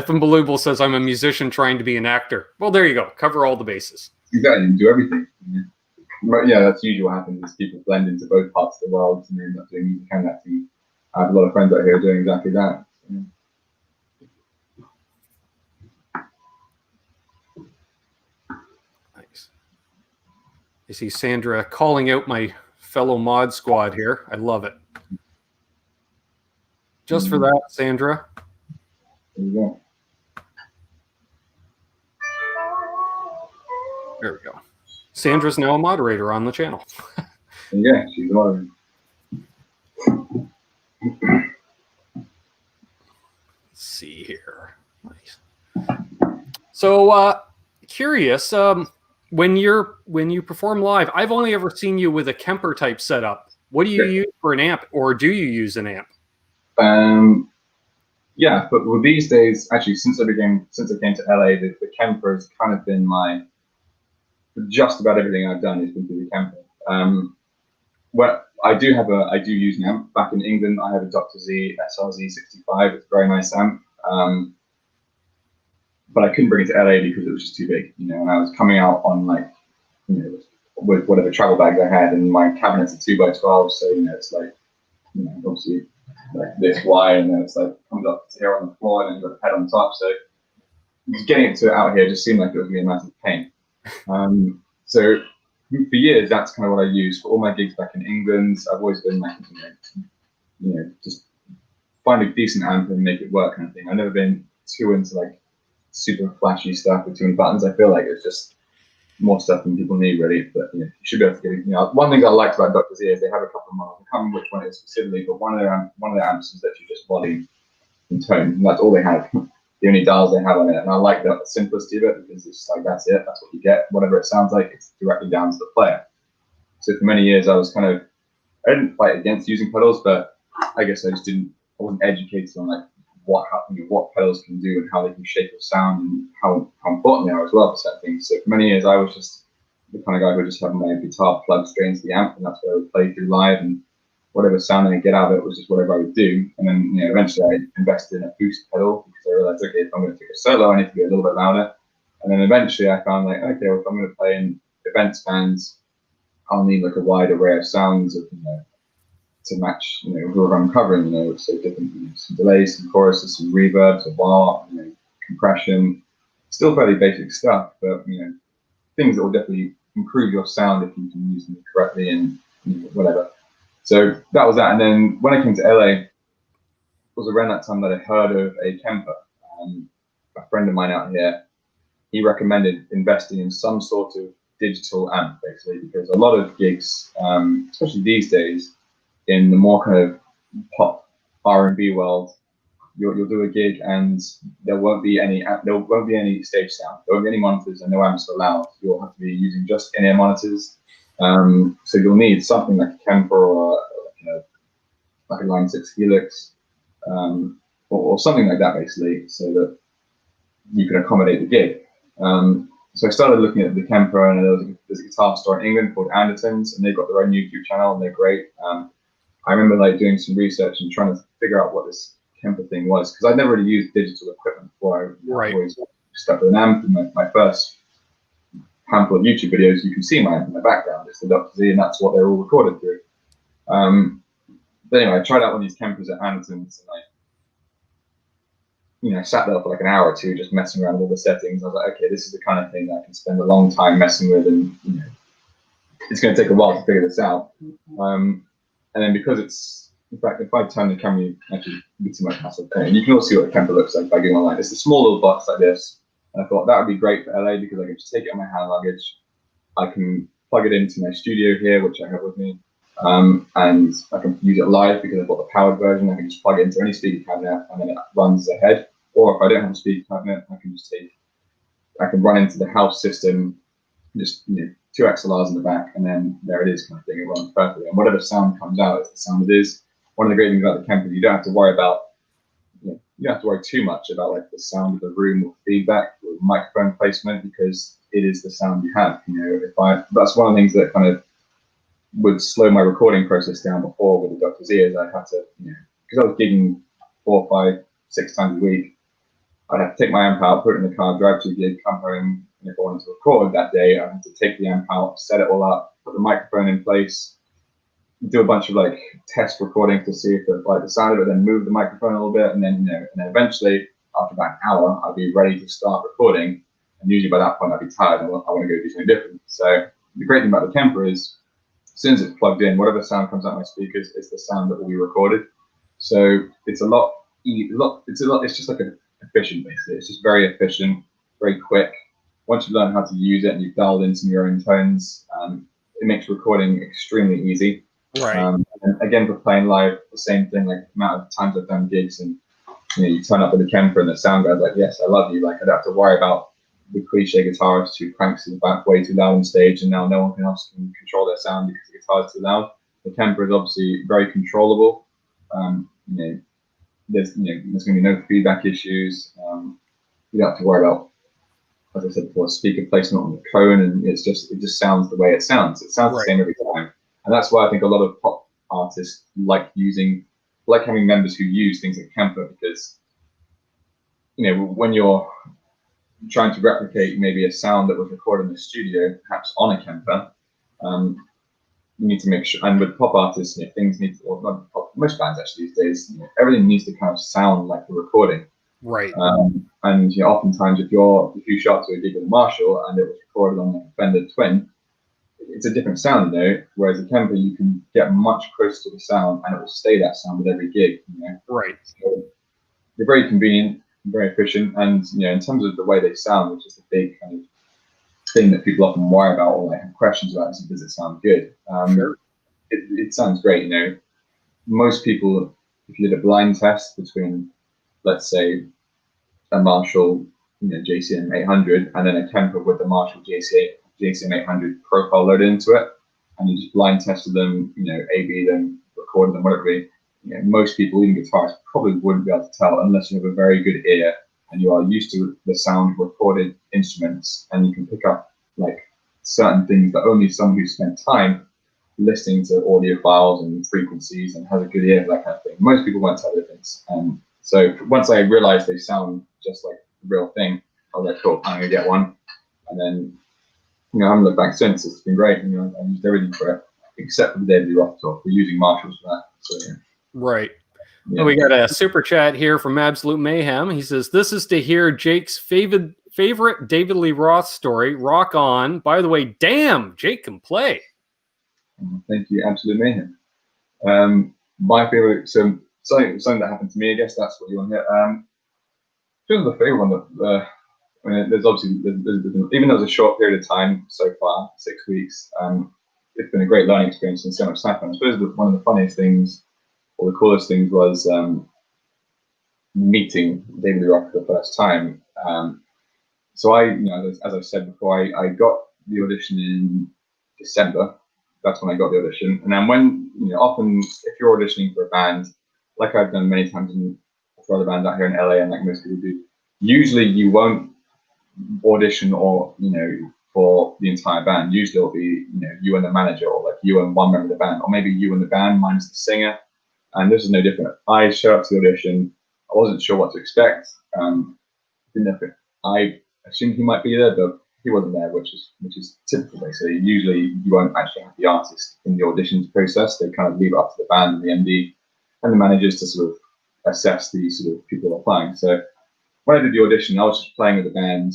Unbelievable says I'm a musician trying to be an actor. Well, there you go. Cover all the bases. Exactly. You do everything. But yeah, that's usually what happens is people blend into both parts of the world and they end up doing music and acting. I have a lot of friends out here doing exactly that. So. Nice. I see Sandra calling out my fellow mod squad here. I love it. Just for that, Sandra. There you go. There we go. Sandra's now a moderator on the channel. Yeah, she's a moderator. Let's see here. Nice. So, curious. When you perform live, I've only ever seen you with a Kemper type setup. What do you use for an amp, or do you use an amp? Yeah, but with these days, actually, since I came to LA, the Kemper has kind of been just about everything I've done has been through the Kemper. Well, I do use an amp. Back in England, I have a Dr. Z SRZ 65. It's a very nice amp. But I couldn't bring it to LA because it was just too big, and I was coming out on with whatever travel bags I had, and my cabinet's a 2x12, so it's obviously like this wide, and then it's like comes up to here on the floor, and then you've got a head on top, so just getting it out here just seemed like it was gonna be a massive pain. So for years, that's kind of what I used for all my gigs back in England. I've always been just find a decent amp and make it work kind of thing. I've never been too into super flashy stuff with too many buttons. I feel like it's just more stuff than people need, really. But you should be able to get it. One thing I liked about Dr. Z is they have a couple of models. I can't remember which one it is specifically, but one of their amps is literally just volume and tone, and that's all they have. The only dials they have on it, and I like the simplicity of it because it's like that's it. That's what you get. Whatever it sounds like, it's directly down to the player. So for many years, I didn't fight against using pedals, but I guess I wasn't educated on what pedals can do and how they can shape your sound and how important they are as well for certain things. So for many years, I was just the kind of guy who would just have my guitar plugged straight into the amp, and that's what I would play through live, and whatever sound I get out of it was just whatever I would do. And then eventually I invested in a boost pedal because I realized, okay, if I'm going to take a solo, I need to be a little bit louder. And then eventually I found okay, well, if I'm going to play in events bands, I'll need a wide array of sounds to match whoever I'm covering. So different some delays, some choruses, some reverb, some bar, compression, still fairly basic stuff, but things that will definitely improve your sound if you can use them correctly and whatever. So that was that. And then when I came to LA, it was around that time that I heard of a Kemper. A friend of mine out here, he recommended investing in some sort of digital amp, basically, because a lot of gigs, especially these days, in the more kind of pop R&B world, you'll do a gig and there won't be any stage sound, there won't be any monitors, and no amps allowed. You'll have to be using just in-ear monitors. So you'll need something like a Kemper or like a Line 6 Helix, or something like that, basically, so that you can accommodate the gig. So I started looking at the Kemper, and there's a guitar store in England called Ardens, and they've got their own YouTube channel, and they're great. I remember doing some research and trying to figure out what this Kemper thing was, because I'd never really used digital equipment before. I always stuck with an amp. In my first handful of YouTube videos, you can see my amp in the background. It's the Dr. Z, and that's what they're all recorded through. But anyway, I tried out one of these Kempers at Ardens, and I sat there for an hour or two just messing around with all the settings. I was like, okay, this is the kind of thing that I can spend a long time messing with, and it's going to take a while to figure this out. And then because in fact, if I turn the camera, you actually get too much hassle. And you can all see what the Kemper looks like by going online. It's a small little box like this. And I thought that would be great for LA because I can just take it on my hand luggage. I can plug it into my studio here, which I have with me. And I can use it live because I've got the powered version. I can just plug it into any speaker cabinet and then it runs ahead. Or if I don't have a speaker cabinet, I can run into the house system, just two XLRs in the back, and then there it is, kind of thing. It runs perfectly, and whatever sound comes out is the sound it is. One of the great things about the Kemper, you don't have to worry about, you don't have to worry too much about the sound of the room or feedback or microphone placement, because it is the sound you have. That's one of the things that kind of would slow my recording process down before with the Dr. Z, is I had to, because I was gigging 4, 5, 6 times a week, I'd have to take my amp out, put it in the car, drive to a gig, come home, and if I wanted to record that day, I had to take the amp out, set it all up, put the microphone in place, do a bunch of test recordings to see if it the sound of it, then move the microphone a little bit, and then and then eventually after about an hour, I'd be ready to start recording. And usually by that point, I'd be tired. I want to go do something different. So the great thing about the Kemper is, as soon as it's plugged in, whatever sound comes out of my speakers is the sound that will be recorded. So it's it's just like efficient, basically. It's just very efficient, very quick. Once you learn how to use it and you've dialed in some of your own tones, it makes recording extremely easy. Right. And again, for playing live, the same thing. Like the amount of times I've done gigs and you turn up with a Kemper and the sound guy's like, "Yes, I love you." Like I don't have to worry about the cliche guitarist who cranks his back way too loud on stage, and now no one else can control their sound because the guitar's too loud. The Kemper is obviously very controllable. There's going to be no feedback issues. You don't have to worry about, as I said before, speaker placement on the cone, and it just sounds the way it sounds. It sounds the same every time, and that's why I think a lot of pop artists like having members who use things like Kemper, because when you're trying to replicate maybe a sound that was recorded in the studio, perhaps on a Kemper, you need to make sure. And with pop artists, things need to, or not pop, most bands actually these days, everything needs to kind of sound like the recording. Right. And oftentimes if you show up to a gig with a Marshall and it was recorded on a Fender Twin, it's a different sound, whereas a Kemper, you can get much closer to the sound and it will stay that sound with every gig. Right. So they're very convenient, very efficient, and in terms of the way they sound, which is the big kind of thing that people often worry about or have questions about, is does it sound good? Sure. It sounds great. Most people, if you did a blind test between, let's say, a Marshall JCM 800 and then a Kemper with the Marshall JCM 800 profile loaded into it, and you just blind tested them, A/B them, recorded them, whatever it be, most people, even guitarists, probably wouldn't be able to tell unless you have a very good ear and you are used to the sound of recorded instruments, and you can pick up like certain things that only someone who spent time listening to audio files and frequencies and has a good ear for that kind of thing. Most people won't tell the difference. So once I realized they sound just like the real thing, I was like, cool, I'm gonna get one. And then I haven't looked back since. It's been great. I used everything for it except for the David Lee Roth talk. We're using Marshalls for that. So right. Yeah. We got a super chat here from Absolute Mayhem. He says, "This is to hear Jake's favorite David Lee Roth story. Rock on. By the way, damn, Jake can play." Thank you, Absolute Mayhem. My favorite, something that happened to me. I guess that's what you want to hear. This is the favorite one that. There's obviously, even though it was a short period of time so far, 6 weeks, it's been a great learning experience and so much happened. I suppose one of the funniest things, or the coolest things, was meeting David Lee Roth for the first time. So as I said before, I got the audition in December. That's when I got the audition. And then when, often if you're auditioning for a band, like I've done many times for other bands out here in LA, and like most people do, usually you won't audition or for the entire band. Usually it'll be you and the manager, or like you and one member of the band, or maybe you and the band minus the singer. And this is no different. I showed up to the audition. I wasn't sure what to expect. Didn't know if I assumed he might be there, but he wasn't there, which is typical basically. Usually you won't actually have the artist in the auditions process. They kind of leave it up to the band and the MD and the managers to sort of assess the sort of people applying. So when I did the audition, I was just playing with the band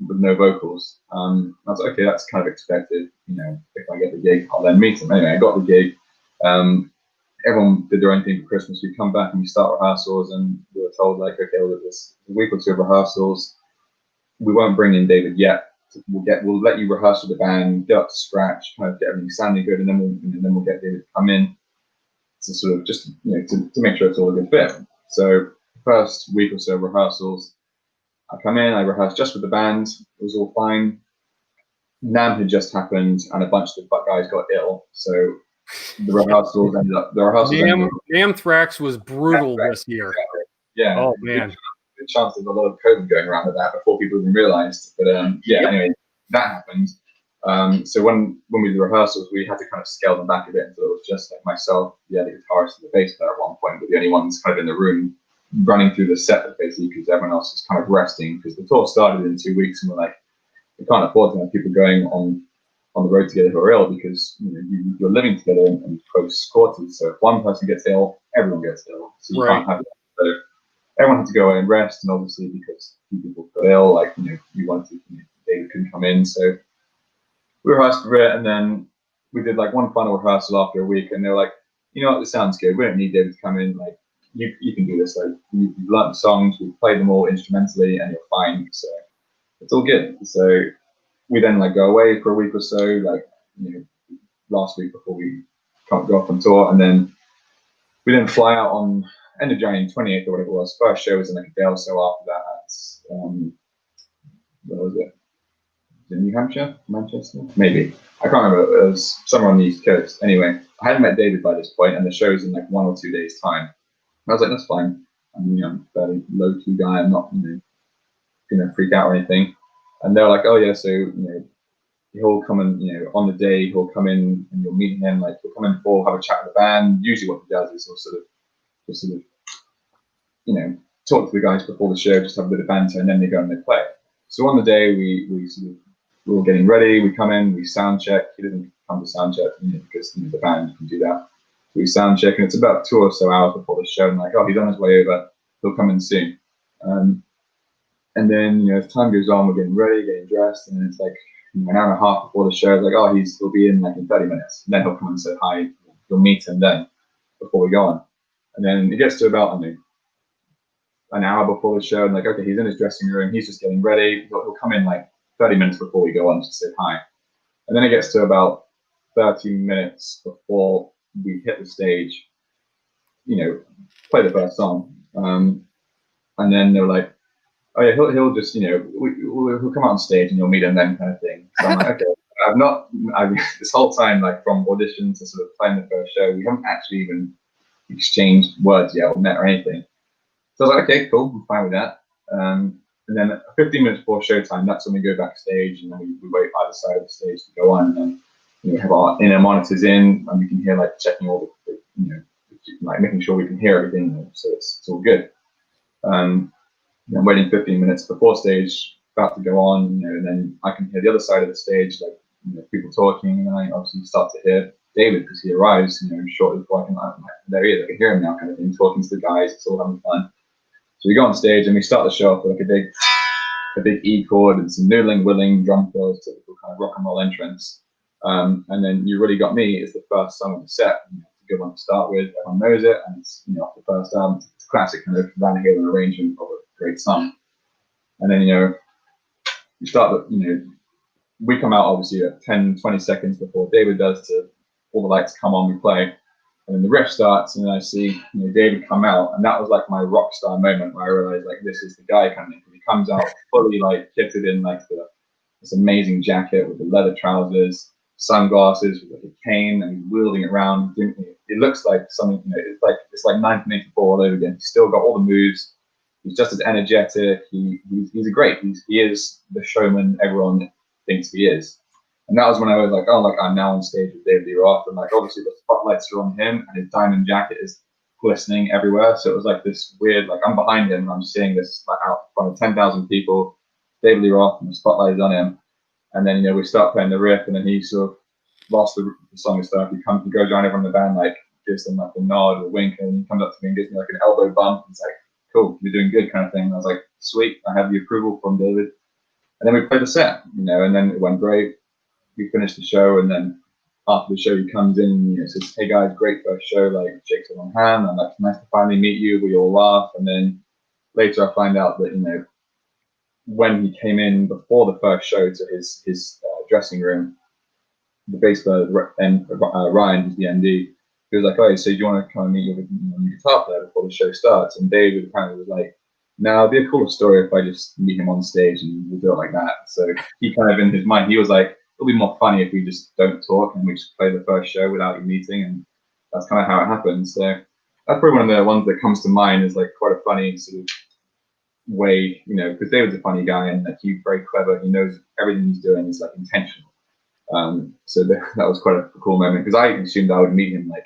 with no vocals. I was like, okay, that's kind of expected. If I get the gig, I'll then meet him. Anyway, I got the gig. Everyone did their own thing for Christmas. We come back and we start rehearsals, and we were told like, okay, well, there's a week or two of rehearsals. We won't bring in David yet. We'll let you rehearse with the band, get up to scratch, kind of get everything sounding good, and then we'll get David to come in to sort of just to make sure it's all a good fit. So first week or so of rehearsals, I come in, I rehearse just with the band. It was all fine. NAMM had just happened, and a bunch of the guys got ill. So the rehearsals ended up. Anthrax was brutal this year. Yeah. Oh man. The chance of a lot of COVID going around with that before people even realised. But anyway, that happened. So when we did the rehearsals, we had to kind of scale them back a bit until it was just like myself, the guitarist, and the bass player at one point, but the only ones kind of in the room running through the set basically, because everyone else was kind of resting, because the tour started in 2 weeks, and we're like, we can't afford to have people going on the road together who are ill, because you're living together in close quarters. So if one person gets ill, everyone gets ill. So you can't have it. So everyone had to go away and rest, and obviously because people got ill, like you wanted, David couldn't come in. So we rehearsed for it, and then we did like one final rehearsal after a week, and they were like, you know what, this sounds good. We don't need David to come in. Like, you can do this. Like, you've learned the songs, we've played them all instrumentally, and you're fine. So it's all good. So we then like go away for a week or so, like, you know, last week before we can't go off on tour, and then we then fly out on end of January 28th or whatever it was. First show was in like a day or so after that at where was it? New Hampshire, Manchester, maybe. I can't remember. It was somewhere on the East Coast. Anyway, I hadn't met David by this point, and the show's in like 1 or 2 days' time. And I was like, that's fine. I'm, you know, I'm a fairly low-key guy. I'm not, you know, gonna freak out or anything. And they're like, oh yeah, so, you know, he'll come and, you know, on the day he'll come in and you'll meet him. Like, he'll come in before, have a chat with the band. Usually, what he does is he'll sort of, you know, talk to the guys before the show, just have a bit of banter, and then they go and they play. So on the day, we were getting ready. We come in, we sound check. He doesn't come to sound check, you know, because, you know, the band can do that. So we sound check, and it's about 2 or so hours before the show. And like, oh, he's on his way over. He'll come in soon. And then, you know, as time goes on, we're getting ready, getting dressed, and it's like, you know, an hour and a half before the show. It's like, oh, he'll be in like in 30 minutes. And then he'll come and say hi. You'll meet him then before we go on. And then it gets to about, I don't know, an hour before the show, and like, okay, he's in his dressing room, he's just getting ready. He'll come in like 30 minutes before we go on just to say hi. And then it gets to about 30 minutes before we hit the stage, you know, play the first song. And then they're like, oh yeah, he'll just, you know, he'll come out on stage and you'll meet him then, kind of thing. So I'm like, okay, I've this whole time, like from audition to sort of playing the first show, we haven't actually even exchanged words yet or met or anything. So I was like, okay, cool, I'm fine with that. And then 15 minutes before showtime, that's when we go backstage, and then we wait either side of the stage to go on. And then, you know, we have our inner monitors in, and we can hear like checking all the, you know, like making sure we can hear everything, so it's all good. I'm waiting 15 minutes before stage, about to go on, you know, and then I can hear the other side of the stage, like, you know, people talking, and then I obviously start to hear David because he arrives, you know, shortly before I can, like, there he is, I can hear him now, kind of thing, talking to the guys, it's all having fun. So we go on stage and we start the show off with like a big E chord and some noodling, willing drum fills, typical kind of rock and roll entrance. And then You Really Got Me is the first song of the set. You know, it's a good one to start with. Everyone knows it, and it's, you know, off the first album. It's a classic kind of Van Halen arrangement of a great song. And then, you know, you start the, you know, we come out obviously at 10, 20 seconds before David does, to all the lights come on, we play. And then the riff starts, and then I see, you know, David come out, and that was like my rock star moment where I realized, like, this is the guy coming. He comes out fully like kitted in like this amazing jacket with the leather trousers, sunglasses with like a cane, and he's wielding it around. It looks like something, you know, it's like 1984 all over again. He's still got all the moves. He's just as energetic. He's a great. He is the showman everyone thinks he is. And that was when I was like, oh, like, I'm now on stage with David Lee Roth, and like obviously the spotlights are on him, and his diamond jacket is glistening everywhere. So it was like this weird, like, I'm behind him, and I'm seeing this like out in front of 10,000 people, David Lee Roth, and the spotlight is on him. And then, you know, we start playing the riff, and then he sort of, whilst the song is starting, he goes around everyone in the band, like gives them like a nod or a wink, and he comes up to me and gives me like an elbow bump. It's like, cool, you're doing good, kind of thing. And I was like, sweet, I have the approval from David. And then we played the set, you know, and then it went great. We finished the show, and then after the show he comes in and, you know, says, hey guys, great first show, like shakes everyone's hand, and like, nice to finally meet you. We all laugh. And then later I find out that, you know, when he came in before the first show to his dressing room, the bass player Ryan, who's the MD, he was like, oh, so do you want to come and meet your guitar player before the show starts? And David apparently was like, now it'd be a cooler story if I just meet him on stage and we'll do it like that. So he kind of, in his mind, he was like, it'll be more funny if we just don't talk and we just play the first show without you meeting. And that's kind of how it happened. So that's probably one of the ones that comes to mind, is like quite a funny sort of way, you know, because David's a funny guy, and like, he's very clever. He knows everything he's doing is like intentional. So that was quite a cool moment, because I assumed I would meet him like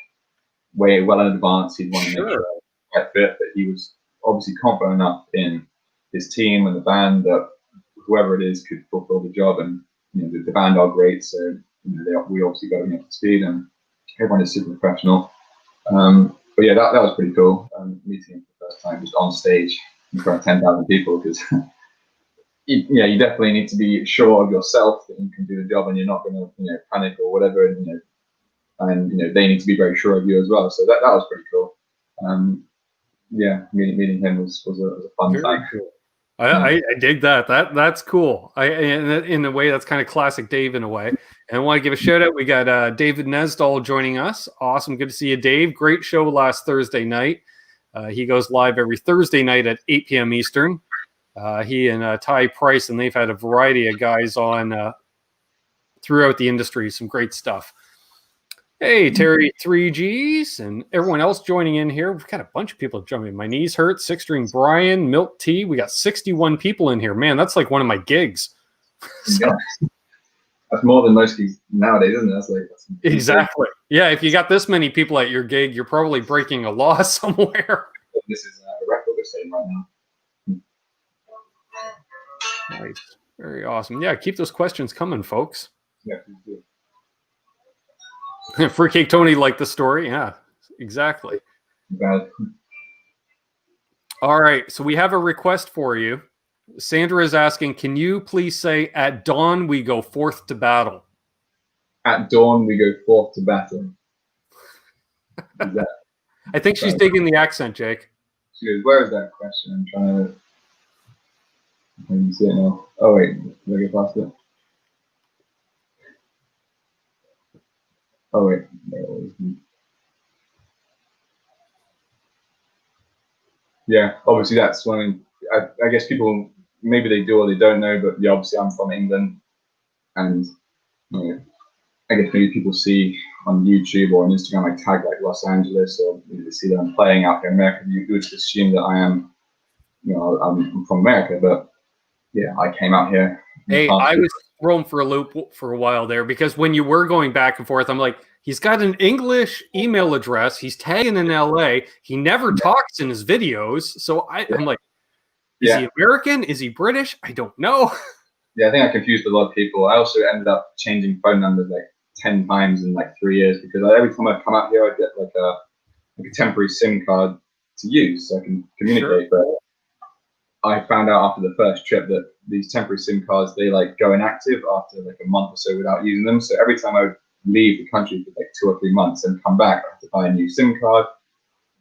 way well in advance. He'd want to make sure I was fit, but he was obviously confident enough in his team and the band that whoever it is could fulfill the job. And, you know, the band are great, so, you know, we obviously got him up to speed, and everyone is super professional. But yeah, that was pretty cool, meeting him for the first time just on stage in front of 10,000 people, because you definitely need to be sure of yourself that you can do the job, and you're not going to panic or whatever, and they need to be very sure of you as well. So that was pretty cool. Yeah, meeting him was a fun time. Cool. I dig that. That's cool. In a way, that's kind of classic Dave in a way. And I want to give a shout out. We got David Nesdall joining us. Awesome. Good to see you, Dave. Great show last Thursday night. He goes live every Thursday night at 8 p.m. Eastern. He and Ty Price, and they've had a variety of guys on throughout the industry. Some great stuff. Hey, Terry 3Gs and everyone else joining in here. We've got a bunch of people jumping. My knees hurt. Six String Brian, Milk Tea. We got 61 people in here. Man, that's like one of my gigs. So, that's more than most gigs nowadays, isn't it? That's exactly. Yeah, if you got this many people at your gig, you're probably breaking a law somewhere. This is a record we're saying right now. Nice. Very awesome. Yeah, keep those questions coming, folks. Yeah, please do. Fruitcake Tony liked the story. Yeah, exactly. Bad. All right. So we have a request for you. Sandra is asking, can you please say, at dawn we go forth to battle? At dawn we go forth to battle. I think she's digging the accent, Jake. She goes, where is that question? I'm trying to... I can see it now. Oh, wait. Did I get past it? Oh, wait. Yeah, obviously that's one. I guess people, maybe they do or they don't know, but yeah, obviously I'm from England. And I guess maybe people see on YouTube or on Instagram, I tag like Los Angeles, or maybe they see that I'm playing out here in America. You would just assume that I am, I'm from America, but yeah, I came out here. Hey, I was thrown for a loop for a while there, because when you were going back and forth, I'm like, he's got an English email address. He's tagging in LA. He never talks in his videos. So I'm like, is he American? Is he British? I don't know. Yeah, I think I confused a lot of people. I also ended up changing phone numbers like 10 times in like 3 years, because every time I'd come out here, I'd get like a temporary SIM card to use so I can communicate. Sure. But I found out after the first trip that these temporary SIM cards, they like go inactive after like a month or so without using them. So every time I would leave the country for like 2 or 3 months and come back, I have to buy a new SIM card,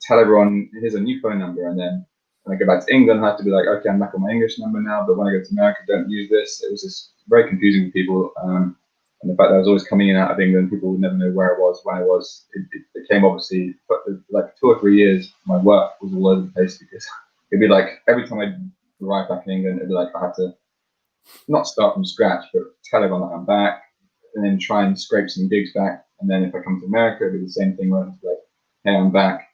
tell everyone here's a new phone number, and then when I go back to England, I have to be like, okay, I'm back on my English number now, but when I go to America, don't use this. It was just very confusing for people. And the fact that I was always coming in and out of England, people would never know where I was, when I was. It became obviously, but like 2 or 3 years, my work was all over the place, because it'd be like every time I arrived back in England, it'd be like I had to not start from scratch, but tell everyone that I'm back, and then try and scrape some gigs back. And then if I come to America, it'd be the same thing, where it's like, hey, I'm back.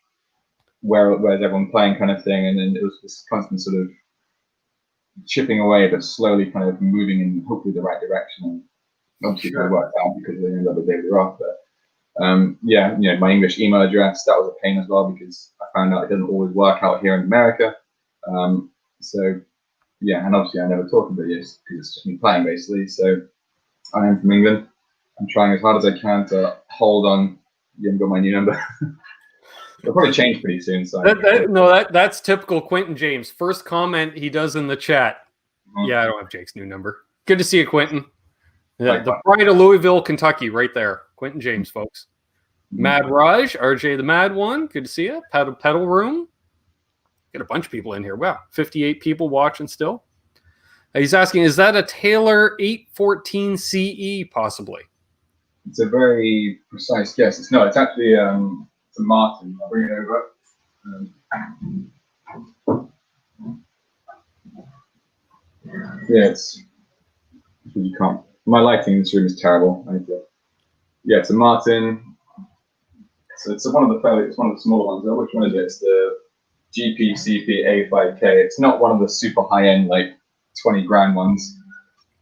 Where's everyone playing, kind of thing. And then it was this constant sort of chipping away, but slowly kind of moving in hopefully the right direction. And obviously it worked out because they ended up with David Lee Roth. But yeah, my English email address, that was a pain as well, because I found out it doesn't always work out here in America. So yeah, and obviously I never talk about this because it's just me playing basically. So I am from England. I'm trying as hard as I can to hold on. You haven't got my new number. It'll probably change pretty soon. So that's typical Quentin James. First comment he does in the chat. Yeah, I don't have Jake's new number. Good to see you, Quentin. The pride of Louisville, Kentucky, right there. Quentin James, folks. Mad Raj, RJ the Mad One. Good to see you. Pedal Room. Got a bunch of people in here. Wow, 58 people watching still. He's asking, is that a Taylor 814 CE possibly? It's a very precise guess. It's actually it's a Martin. I'll bring it over. Yeah, you can't. My lighting in this room is terrible. Yeah, it's a Martin. So it's one of the smaller ones. Which one is it? It's the GPCP A5K. It's not one of the super high end like 20 grand ones,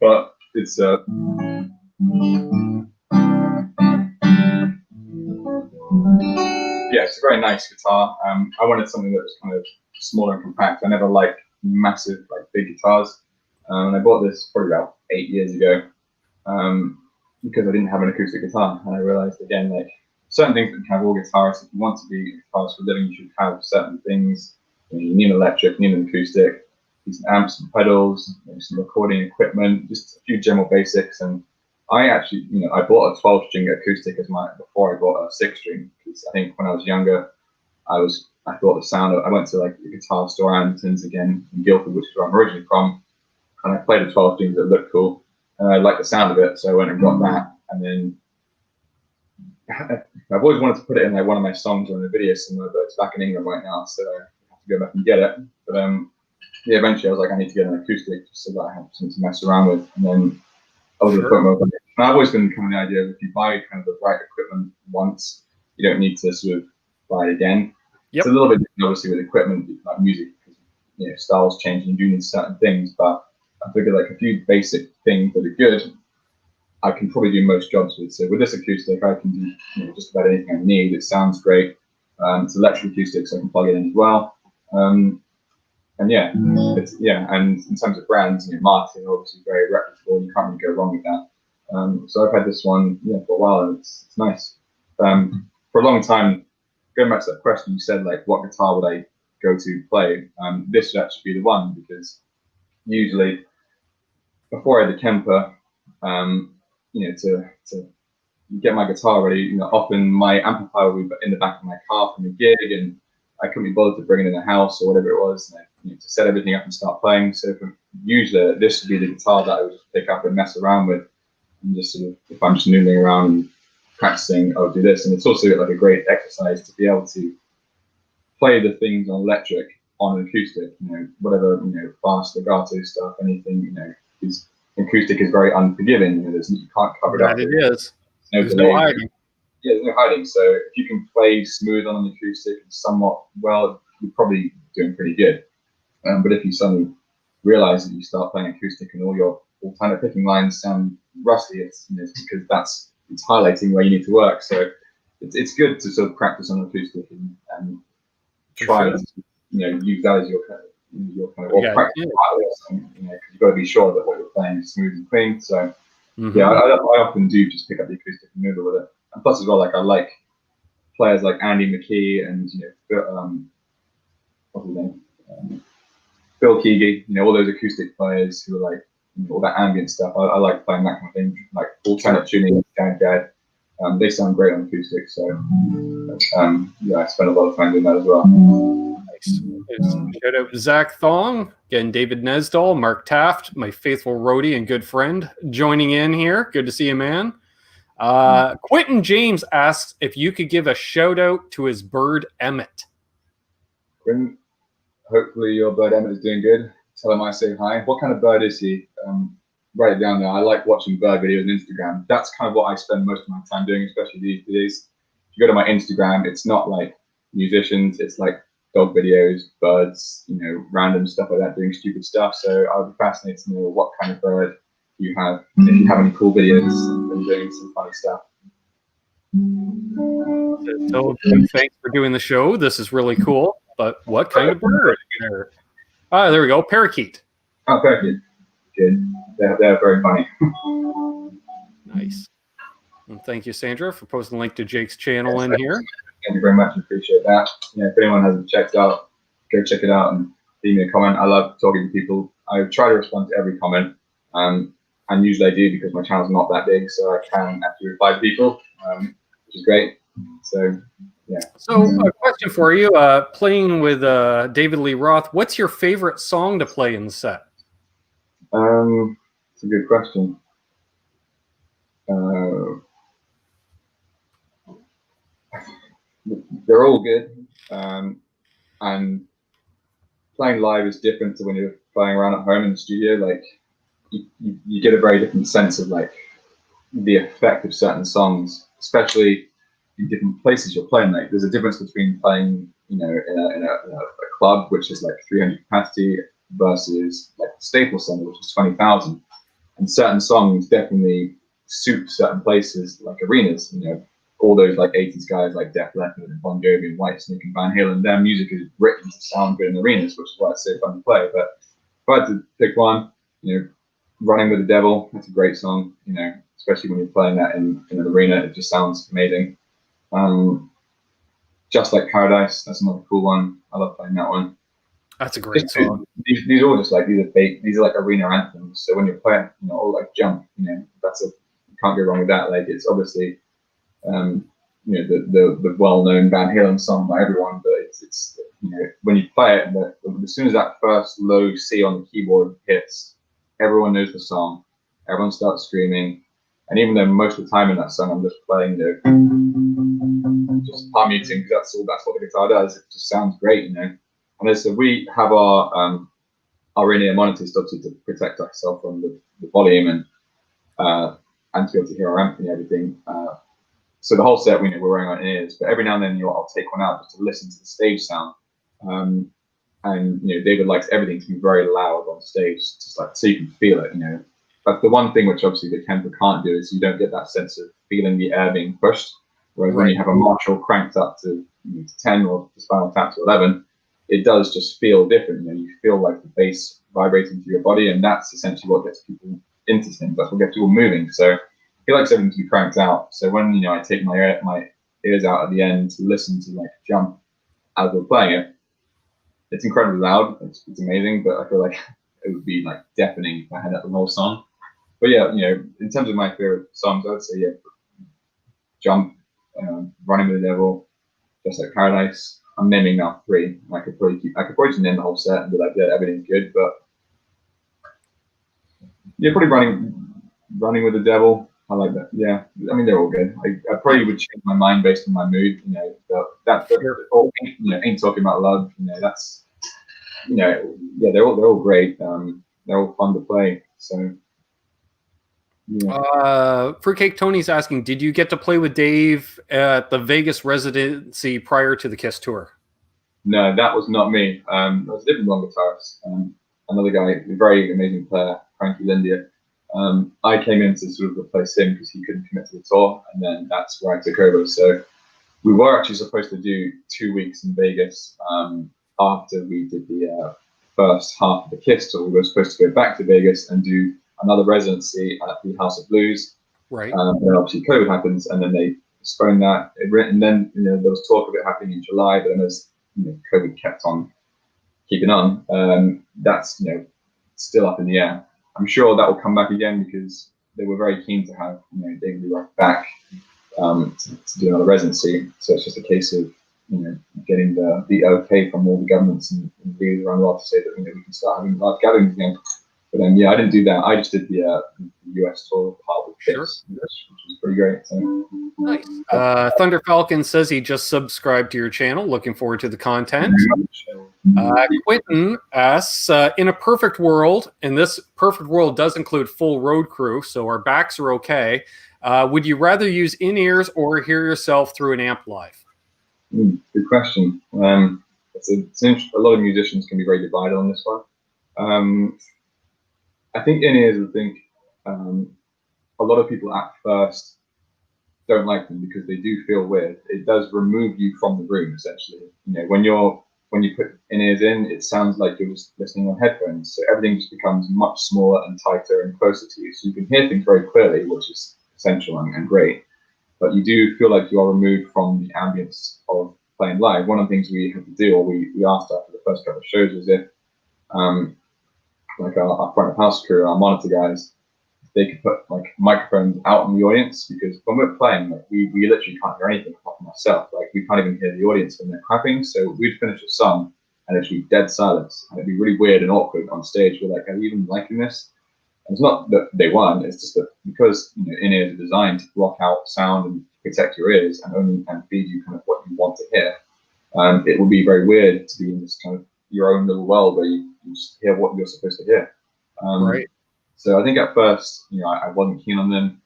but it's a it's a very nice guitar. I wanted something that was kind of smaller and compact. I never liked massive, like big guitars. And I bought this probably about 8 years ago because I didn't have an acoustic guitar. And I realized again, like certain things that have all guitarists, if you want to be a guitarist for a living, you should have certain things. You need an electric, you need an acoustic. decent amps, some pedals, maybe some recording equipment, just a few general basics. And I actually, I bought a 12-string acoustic before I bought a 6-string, because I think when I was younger, I thought the sound of, I went to like the guitar store, Ardens again in Guildford, which is where I'm originally from, and I played a 12 string that looked cool, and I liked the sound of it, so I went and got that. And then I've always wanted to put it in like one of my songs or in a video somewhere, but it's back in England right now, so I have to go back and get it. But yeah, eventually I was like, I need to get an acoustic just so that I have something to mess around with. And then I was at the point where I've always been kind of the idea of if you buy kind of the right equipment once, you don't need to sort of buy it again. Yep. It's a little bit different, obviously, with equipment, like music, because styles change and you do need certain things. But I figured like a few basic things that are good, I can probably do most jobs with. So with this acoustic, I can do just about anything I need. It sounds great. It's electric acoustic, so I can plug it in as well. And yeah, and in terms of brands, Martin are obviously very reputable. You can't really go wrong with that. So I've had this one for a while, and it's nice. For a long time, going back to that question, you said like, what guitar would I go to play? This would actually be the one, because usually before I had the Kemper, to get my guitar ready, often my amplifier would be in the back of my car from a gig, and I couldn't be bothered to bring it in the house or whatever it was, and to set everything up and start playing. So usually this would be the guitar that I would just pick up and mess around with, and just sort of, if I'm just noodling around and practicing, I'll do this. And it's also like a great exercise to be able to play the things on electric on an acoustic, whatever, fast legato stuff, anything, because acoustic is very unforgiving. You can't cover it up. It is. There's no hiding. Yeah, there's no hiding. So if you can play smooth on an acoustic somewhat well, you're probably doing pretty good. But if you suddenly realize that you start playing acoustic and all your alternate picking lines sound rusty, it's because it's highlighting where you need to work. So it's good to sort of practice on acoustic and try to use that as your kind of practice part or something, because you've got to be sure that what you're playing is smooth and clean. So yeah, I often do just pick up the acoustic and noodle with it. And plus as well, like I like players like Andy McKee and what's his name, Phil Keaggy, all those acoustic players who are like all that ambient stuff. I like playing that kind of thing, like alternate tuning, jazz. They sound great on acoustic, so I spend a lot of time doing that as well. Nice. Shout out Zach Thong, again, David Nesdall, Mark Taft, my faithful roadie and good friend, joining in here. Good to see you, man. Quentin James asks if you could give a shout out to his bird Emmett. Quentin, hopefully your bird Emmett is doing good. Tell him I say hi. What kind of bird is he? Write it down there. I like watching bird videos on Instagram. That's kind of what I spend most of my time doing, especially these days. If you go to my Instagram, it's not like musicians, it's like dog videos, birds, random stuff like that, doing stupid stuff. So I would be fascinated to know what kind of bird you have, and if you have any cool videos and doing some funny stuff. So thanks for doing the show. This is really cool. But what kind of bird? There we go. Parakeet. Oh, parakeet. Good. They're very funny. Nice. And thank you, Sandra, for posting the link to Jake's channel in here. Thank you very much. I appreciate that. If anyone hasn't checked out, go check it out and leave me a comment. I love talking to people. I try to respond to every comment. And usually I do because my channel's not that big, so I can actually reply to people, which is great. So, yeah. So a question for you, playing with David Lee Roth, what's your favorite song to play in the set? It's a good question. They're all good. And playing live is different to when you're playing around at home in the studio. Like, you get a very different sense of like the effect of certain songs, especially in different places you're playing. Like, there's a difference between playing, in a club, which is like 300 capacity, versus like Staples Center, which is 20,000. And certain songs definitely suit certain places, like arenas. All those like 80s guys like Def Leppard and Bon Jovi and Whitesnake and Van Halen, their music is written to sound good in arenas, which is why it's so fun to play. But if I had to pick one, Running with the Devil, that's a great song, especially when you're playing that in an arena, it just sounds amazing. Just Like Paradise, that's another cool one. I love playing that one. That's a great song. These are all just like these are like arena anthems. So when you're playing, all like Jump, that's you can't go wrong with that. Like it's obviously the well-known Van Halen song by everyone, but it's when you play it, as soon as that first low C on the keyboard hits, everyone knows the song, everyone starts screaming, and even though most of the time in that song I'm just playing just palm muting, because that's what the guitar does. It just sounds great, And so we have our in-ear monitors obviously to protect ourselves from the volume and to be able to hear our amp and everything. So the whole set we're wearing our ears, but every now and then I'll take one out just to listen to the stage sound. And David likes everything to be very loud on stage, just like so you can feel it. But the one thing which obviously the Kemper can't do is you don't get that sense of feeling the air being pushed. Whereas when you have a Marshall cranked up to 10 or the Spinal Tap to 11, it does just feel different. You feel like the bass vibrating through your body, and that's essentially what gets people into things. That's what gets people moving. So he likes everything to be cranked out. So when I take my ears out at the end to listen to like Jump as we're playing it, it's incredibly loud. It's amazing, but I feel like it would be like deafening if I had that the whole song. But yeah, in terms of my favorite songs, I would say Jump, Running with the Devil, Just Like Paradise. I'm naming now 3. I could probably just name the whole set and be like, yeah, everything's good. But yeah, probably Running with the Devil. I like that. Yeah, I mean they're all good. I probably would change my mind based on my mood. But that's all. Ain't Talking About Love. That's yeah, they're all great. They're all fun to play. So. Yeah. Fruitcake Tony's asking, did you get to play with Dave at the Vegas residency prior to the Kiss tour? No, that was not me. That was a different one guitarist. Another guy, a very amazing player, Frankie Lindia. I came in to sort of replace him because he couldn't commit to the tour, and then that's where I took over. So we were actually supposed to do 2 weeks in Vegas after we did the first half of the Kiss tour. We were supposed to go back to Vegas and do another residency at the House of Blues. Right. And obviously COVID happens, and then they postponed that. And then there was talk of it happening in July, but then as COVID kept on keeping on, that's still up in the air. I'm sure that will come back again because they were very keen to have David Lee Roth back to do another residency. So it's just a case of getting the okay from all the governments and leaders around the world to say that we can start having large gatherings again. But then, I didn't do that. I just did the US tour part with Kiss, which was pretty great. So. Nice. Thunder Falcon says he just subscribed to your channel. Looking forward to the content. Quentin asks, in a perfect world, and this perfect world does include full road crew, so our backs are okay, would you rather use in-ears or hear yourself through an amp live? Good question. A lot of musicians can be very divided on this one. I think in-ears, a lot of people at first don't like them because they do feel weird. It does remove you from the room, essentially. When you put in-ears in, it sounds like you're just listening on headphones. So everything just becomes much smaller and tighter and closer to you. So you can hear things very clearly, which is essential and great. But you do feel like you are removed from the ambience of playing live. One of the things we had to do, or we asked after the first couple of shows, was if like our front of house crew, our monitor guys, they could put like microphones out in the audience, because when we're playing, we literally can't hear anything apart from ourselves. Like we can't even hear the audience when they're clapping. So we'd finish a song and it'd be dead silence, and it'd be really weird and awkward on stage. We're like, are you even liking this? And it's not that they weren't. It's just that because in-ears are designed to block out sound and protect your ears and feed you kind of what you want to hear. It would be very weird to be in this kind of your own little world where you just hear what you're supposed to hear. Right. So I think at first, I wasn't keen on them.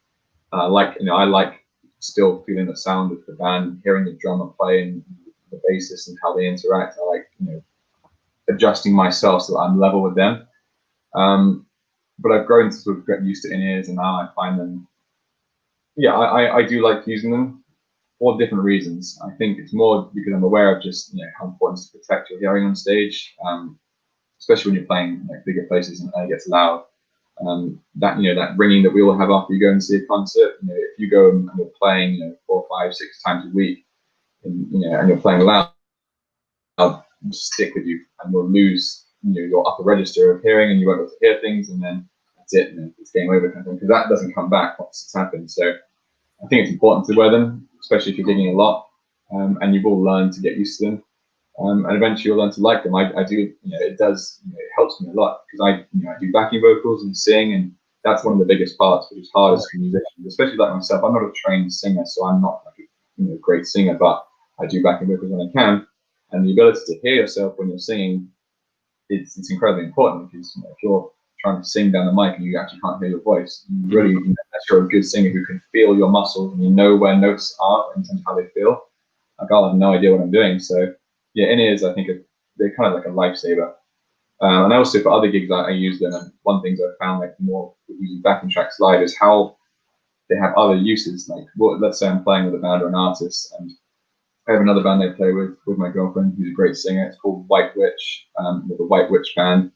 I like still feeling the sound of the band, hearing the drummer playing, the bassist and how they interact. I like, adjusting myself so that I'm level with them. But I've grown to sort of get used to in-ears, and now I find them. Yeah, I do like using them for different reasons. I think it's more because I'm aware of just how important it is to protect your hearing on stage, especially when you're playing like bigger places and it gets loud. That ringing that we all have after you go and see a concert. If you go and you're playing 4, 5, 6 times a week, and you're playing loud, stick with you, and you'll lose your upper register of hearing, and you won't be able to hear things, and then that's it, and it's game over kind of thing, because that doesn't come back once it's happened. So I think it's important to wear them, especially if you're gigging a lot, and you will learn to get used to them, and eventually you'll learn to like them. I do, it does, it helps me a lot, because I do backing vocals and sing, and that's one of the biggest parts, which is hardest for musicians, especially like myself. I'm not a trained singer, so I'm not like a great singer, but I do backing vocals when I can, and the ability to hear yourself when you're singing, it's incredibly important, because if you're trying to sing down the mic and you actually can't hear your voice, you really, unless you're a good singer who can feel your muscles and you know where notes are in terms of how they feel, like I'll have no idea what I'm doing. So yeah, in-ears, I think they're kind of like a lifesaver. And also for other gigs, I use them. And one thing I've found, like more using backing tracks live, is how they have other uses. Like, let's say I'm playing with a band or an artist, and I have another band I play with my girlfriend, who's a great singer. It's called White Witch, with the White Witch Band.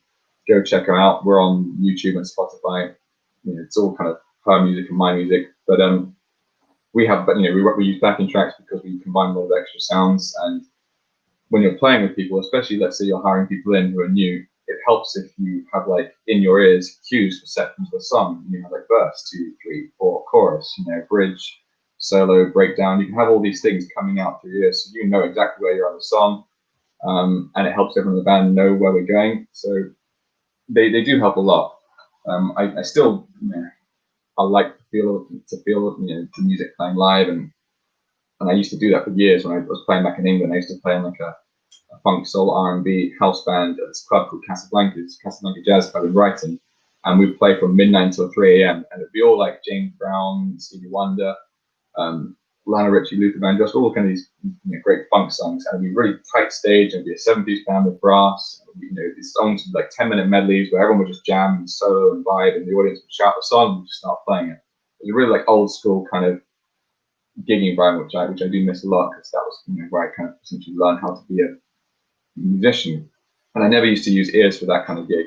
Go check her out. We're on YouTube and Spotify. It's all kind of her music and my music. But we use backing tracks because we combine a lot of extra sounds. And when you're playing with people, especially let's say you're hiring people in who are new, it helps if you have like in your ears cues for sections of the song. Like verse, 2, 3, 4, chorus, bridge, solo, breakdown. You can have all these things coming out through your ears, so you know exactly where you're on the song, and it helps everyone in the band know where we're going. So they do help a lot. I still, I like to feel the music playing live, and I used to do that for years when I was playing back in England. I used to play in like a funk, soul, R&B house band at this club called Casablanca Jazz Club in Brighton, and we'd play from midnight until 3 a.m. and it'd be all like James Brown, Stevie Wonder, Lionel Richie, Luther Vandross, all kind of these great funk songs, and it'd be a really tight stage, and it'd be a 7-piece band with brass. These songs would be like 10-minute medleys where everyone would just jam and solo and vibe, and the audience would shout the song and just start playing it. It was really like old school kind of gigging environment, which I do miss a lot, because that was where I kind of essentially learned how to be a musician. And I never used to use ears for that kind of gig.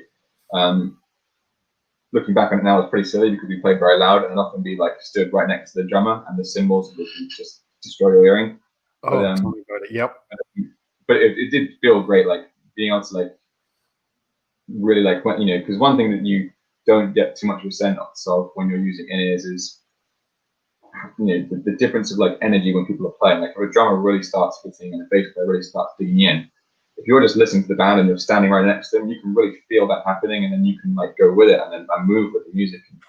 Looking back on it now, it's pretty silly, because we played very loud, and I'd often be like stood right next to the drummer, and the cymbals would just destroy your hearing. Oh, tell me about it. Yep. But it did feel great, like being able to like really like because one thing that you don't get too much of a sense of when you're using in-ears is the difference of like energy when people are playing. Like if a drummer really starts hitting and a bass player really starts digging in, if you're just listening to the band and you're standing right next to them, you can really feel that happening, and then you can like go with it and move with the music. And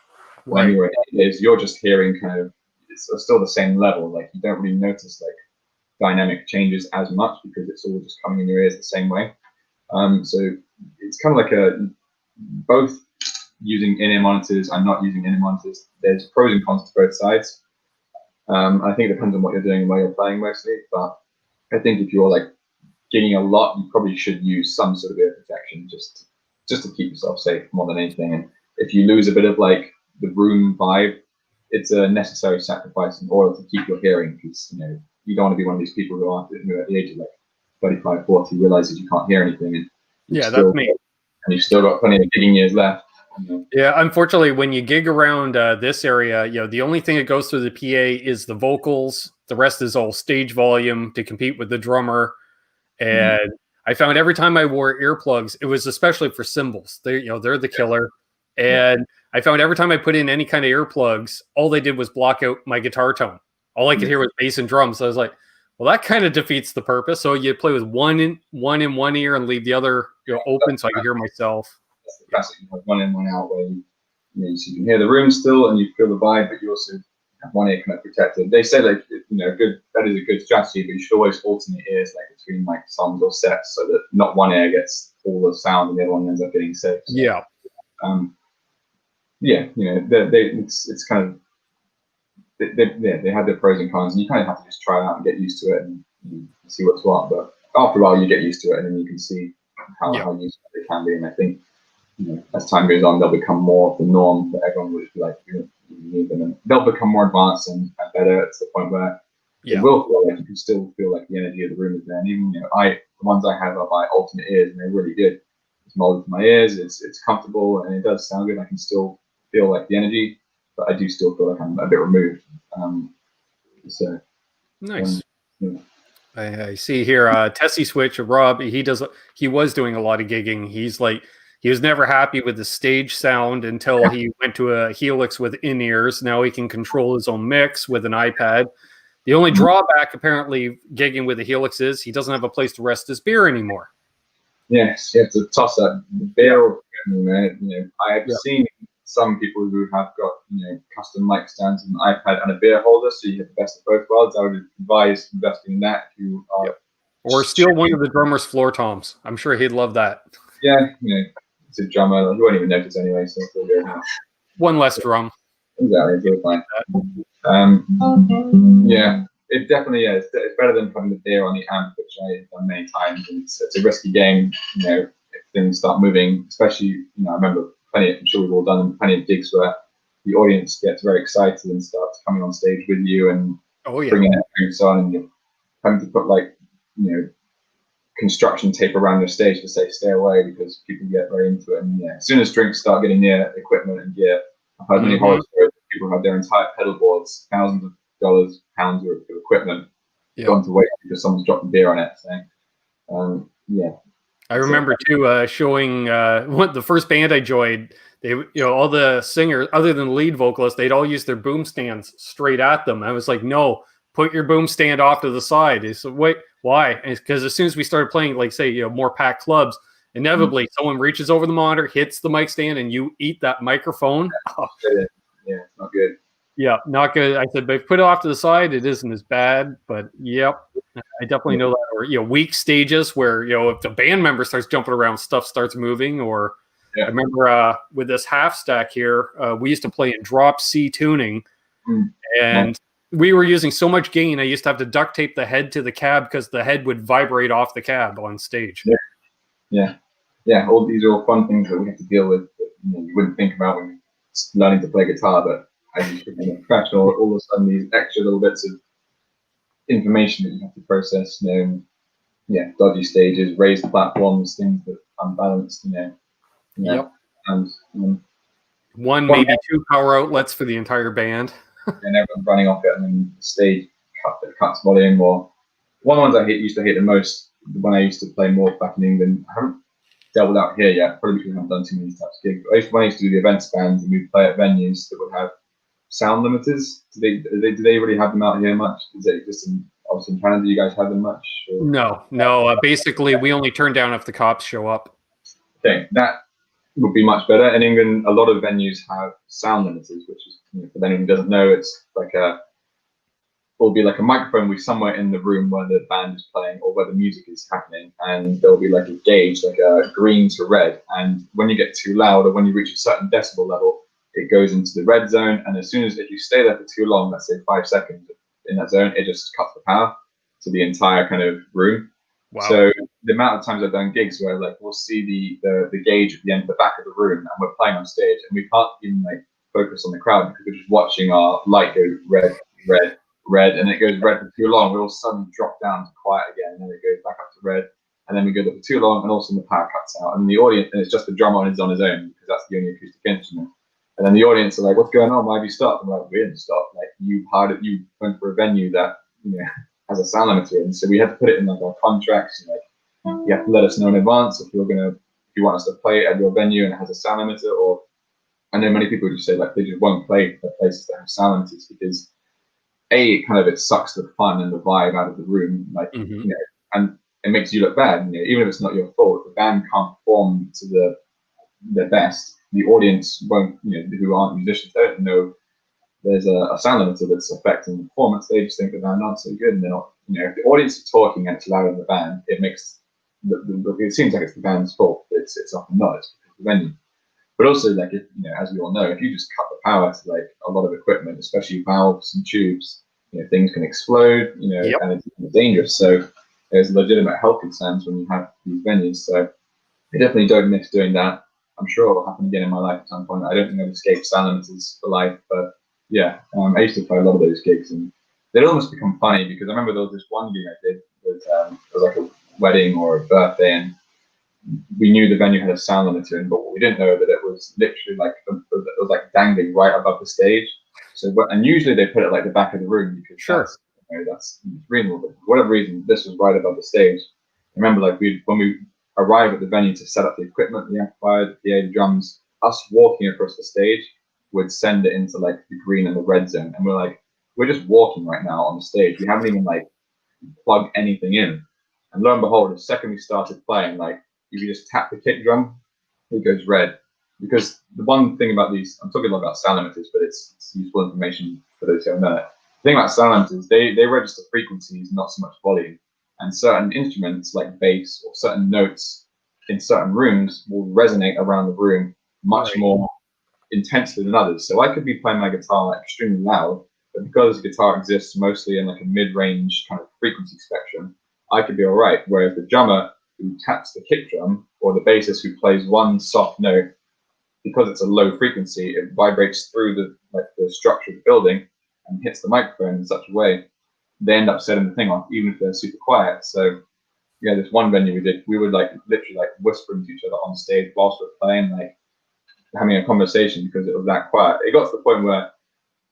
when you're in it, you're just hearing kind of, it's still the same level. Like you don't really notice like dynamic changes as much, because it's all just coming in your ears the same way. So it's kind of like both using in-ear monitors and not using in-ear monitors. There's pros and cons to both sides. I think it depends on what you're doing and where you're playing mostly, but I think if you're like gigging a lot, you probably should use some sort of ear protection just to keep yourself safe more than anything. And if you lose a bit of like the room vibe, it's a necessary sacrifice in order to keep your hearing, because you don't want to be one of these people who at the age of like 35, 40 realizes you can't hear anything, and that's me. And you've still got plenty of gigging years left. Yeah, unfortunately, when you gig around this area, the only thing that goes through the PA is the vocals. The rest is all stage volume to compete with the drummer. And I found every time I wore earplugs, it was especially for cymbals. They're the killer. And I found every time I put in any kind of earplugs, all they did was block out my guitar tone. All I could hear was bass and drums. So I was like, well, that kind of defeats the purpose. So you play with one in one ear and leave the other open, so I can hear myself. That's the classic, one in, one out, where so you can hear the room still and you feel the vibe, but you also have one ear kind of protected. They say like that is a good strategy, but you should always alternate ears like between like songs or sets, so that not one ear gets all the sound and the other one ends up getting sick. So, it's kind of they have their pros and cons, and you kind of have to just try it out and get used to it and see what's what. But after a while, you get used to it, and then you can see how useful they can be. And I think as time goes on, they'll become more of the norm for everyone. Will just be like, you need them, and they'll become more advanced and better to the point where it will feel like you can still feel like the energy of the room is there. And even the ones I have are my alternate ears, and they're really good. It's molded to my ears. It's comfortable, and it does sound good. I can still feel like the energy, but I do still feel like I'm a bit removed. So nice. I see here, Tesi Switch, Rob. He was doing a lot of gigging. He was never happy with the stage sound until he went to a Helix with in-ears. Now he can control his own mix with an iPad. The only drawback, apparently, gigging with the Helix is he doesn't have a place to rest his beer anymore. Yes, you have to toss that beer. I have seen some people who have got custom mic stands, an iPad, and a beer holder, so you have the best of both worlds. I would advise investing in that if you are. Or steal one of the drummer's floor toms. I'm sure he'd love that. Yeah, it's a drummer. You won't even notice anyway. So one less drum. Exactly, you're fine. Yeah, it definitely is. It's better than putting the beer on the amp, which I've done many times. And it's a risky game. If things start moving, especially I remember plenty. I'm sure we've all done plenty of gigs where the audience gets very excited and starts coming on stage with you and bringing drinks on, and you're having to put construction tape around the stage to say stay away because people get very into it. And as soon as drinks start getting near equipment and gear, I've heard many horror stories. People have their entire pedal boards, thousands of dollars, pounds worth of equipment gone to waste because someone's dropped a beer on it. So, I remember too showing the first band I joined. They, all the singers, other than the lead vocalist, they'd all use their boom stands straight at them. I was like, no, put your boom stand off to the side. He said, wait, why? Because as soon as we started playing, like say, more packed clubs, inevitably someone reaches over the monitor, hits the mic stand, and you eat that microphone. Yeah, not good. Yeah, not good. I said, but put it off to the side. It isn't as bad, but yep, I definitely know that. Or weak stages where if the band member starts jumping around, stuff starts moving. Or I remember with this half stack here, we used to play in drop C tuning, and we were using so much gain. I used to have to duct tape the head to the cab because the head would vibrate off the cab on stage. Yeah. All these are all fun things that we have to deal with that you wouldn't think about when you're learning to play guitar, but as you become a professional, all of a sudden these extra little bits of information that you have to process, dodgy stages, raised platforms, things that are unbalanced, and one, maybe two power outlets for the entire band. And everyone's running off it, and then the stage cuts volume. Or one of the ones I used to hate the most when I used to play more back in England. I haven't delved out here yet, probably because I haven't done too many types of gigs. But when I used to do the events bands, and we'd play at venues that would have sound limiters. Do they really have them out here much? Is it just obviously in Canada? Do you guys have them much? Or? No. Basically, we only turn down if the cops show up. Okay, that would be much better. In England, a lot of venues have sound limiters, which is, for anyone who doesn't know, it's will be like a microphone with somewhere in the room where the band is playing or where the music is happening, and there'll be like a gauge, like a green to red, and when you get too loud or when you reach a certain decibel level, it goes into the red zone, and as soon as if you stay there for too long, let's say 5 seconds in that zone, it just cuts the power to the entire kind of room. Wow. So the amount of times I've done gigs where we'll see the gauge at the end of the back of the room, and we're playing on stage, and we can't even focus on the crowd because we're just watching our light go red, red, red, and it goes red for too long. We all suddenly drop down to quiet again, and then it goes back up to red, and then we go there for too long, and all of a sudden the power cuts out, and the audience, and it's just the drummer is on his own because that's the only acoustic instrument. And then the audience are like, "What's going on? Why have you stopped?" I'm like, "We didn't stop. You went for a venue that has a sound limiter, and so we had to put it in our contracts. You have to let us know in advance if you want us to play at your venue and it has a sound limiter." Or I know many people just say they just won't play at places that have sound limiters because it sucks the fun and the vibe out of the room, and it makes you look bad. Even if it's not your fault, the band can't perform to their best. The audience won't, who aren't musicians, they don't know there's a sound limiter that's affecting the performance. They just think the band aren't so good, and they're not. If the audience is talking and it's louder than the band, it makes it seems like it's the band's fault. It's often not. It's because of the venue. But also, if, as we all know, if you just cut the power to a lot of equipment, especially valves and tubes, things can explode. And it's dangerous. So there's legitimate health concerns when you have these venues. So I definitely don't miss doing that. I'm sure it'll happen again in my life at some point. I don't think I've escaped sound limiters for life, but I used to play a lot of those gigs, and they'd almost become funny because I remember there was this one gig I did with it was like a wedding or a birthday, and we knew the venue had a sound limiter, but what we didn't know that it was literally it was dangling right above the stage. So and usually they put it the back of the room because that's reasonable. But for whatever reason, this was right above the stage. I remember, like, when we arrived at the venue to set up the equipment, the amplifier, the PA, the drums, us walking across the stage would send it into like the green and the red zone, and we're just walking right now on the stage. We haven't even like plugged anything in, and lo and behold, the second we started playing, like if you just tap the kick drum, it goes red. Because the one thing about these, I'm talking a lot about sound limiters, but it's useful information for those who don't know it. The thing about sound limiters, they register frequencies, not so much volume. And certain instruments like bass or certain notes in certain rooms will resonate around the room much more intensely than others. So I could be playing my guitar extremely loud, but because the guitar exists mostly in like a mid-range kind of frequency spectrum, I could be all right. Whereas the drummer who taps the kick drum or the bassist who plays one soft note, because it's a low frequency, it vibrates through the structure of the building and hits the microphone in such a way they end up setting the thing off, even if they're super quiet. So yeah, this one venue we would like literally like whispering to each other on stage whilst we're playing, like having a conversation because it was that quiet. It got to the point where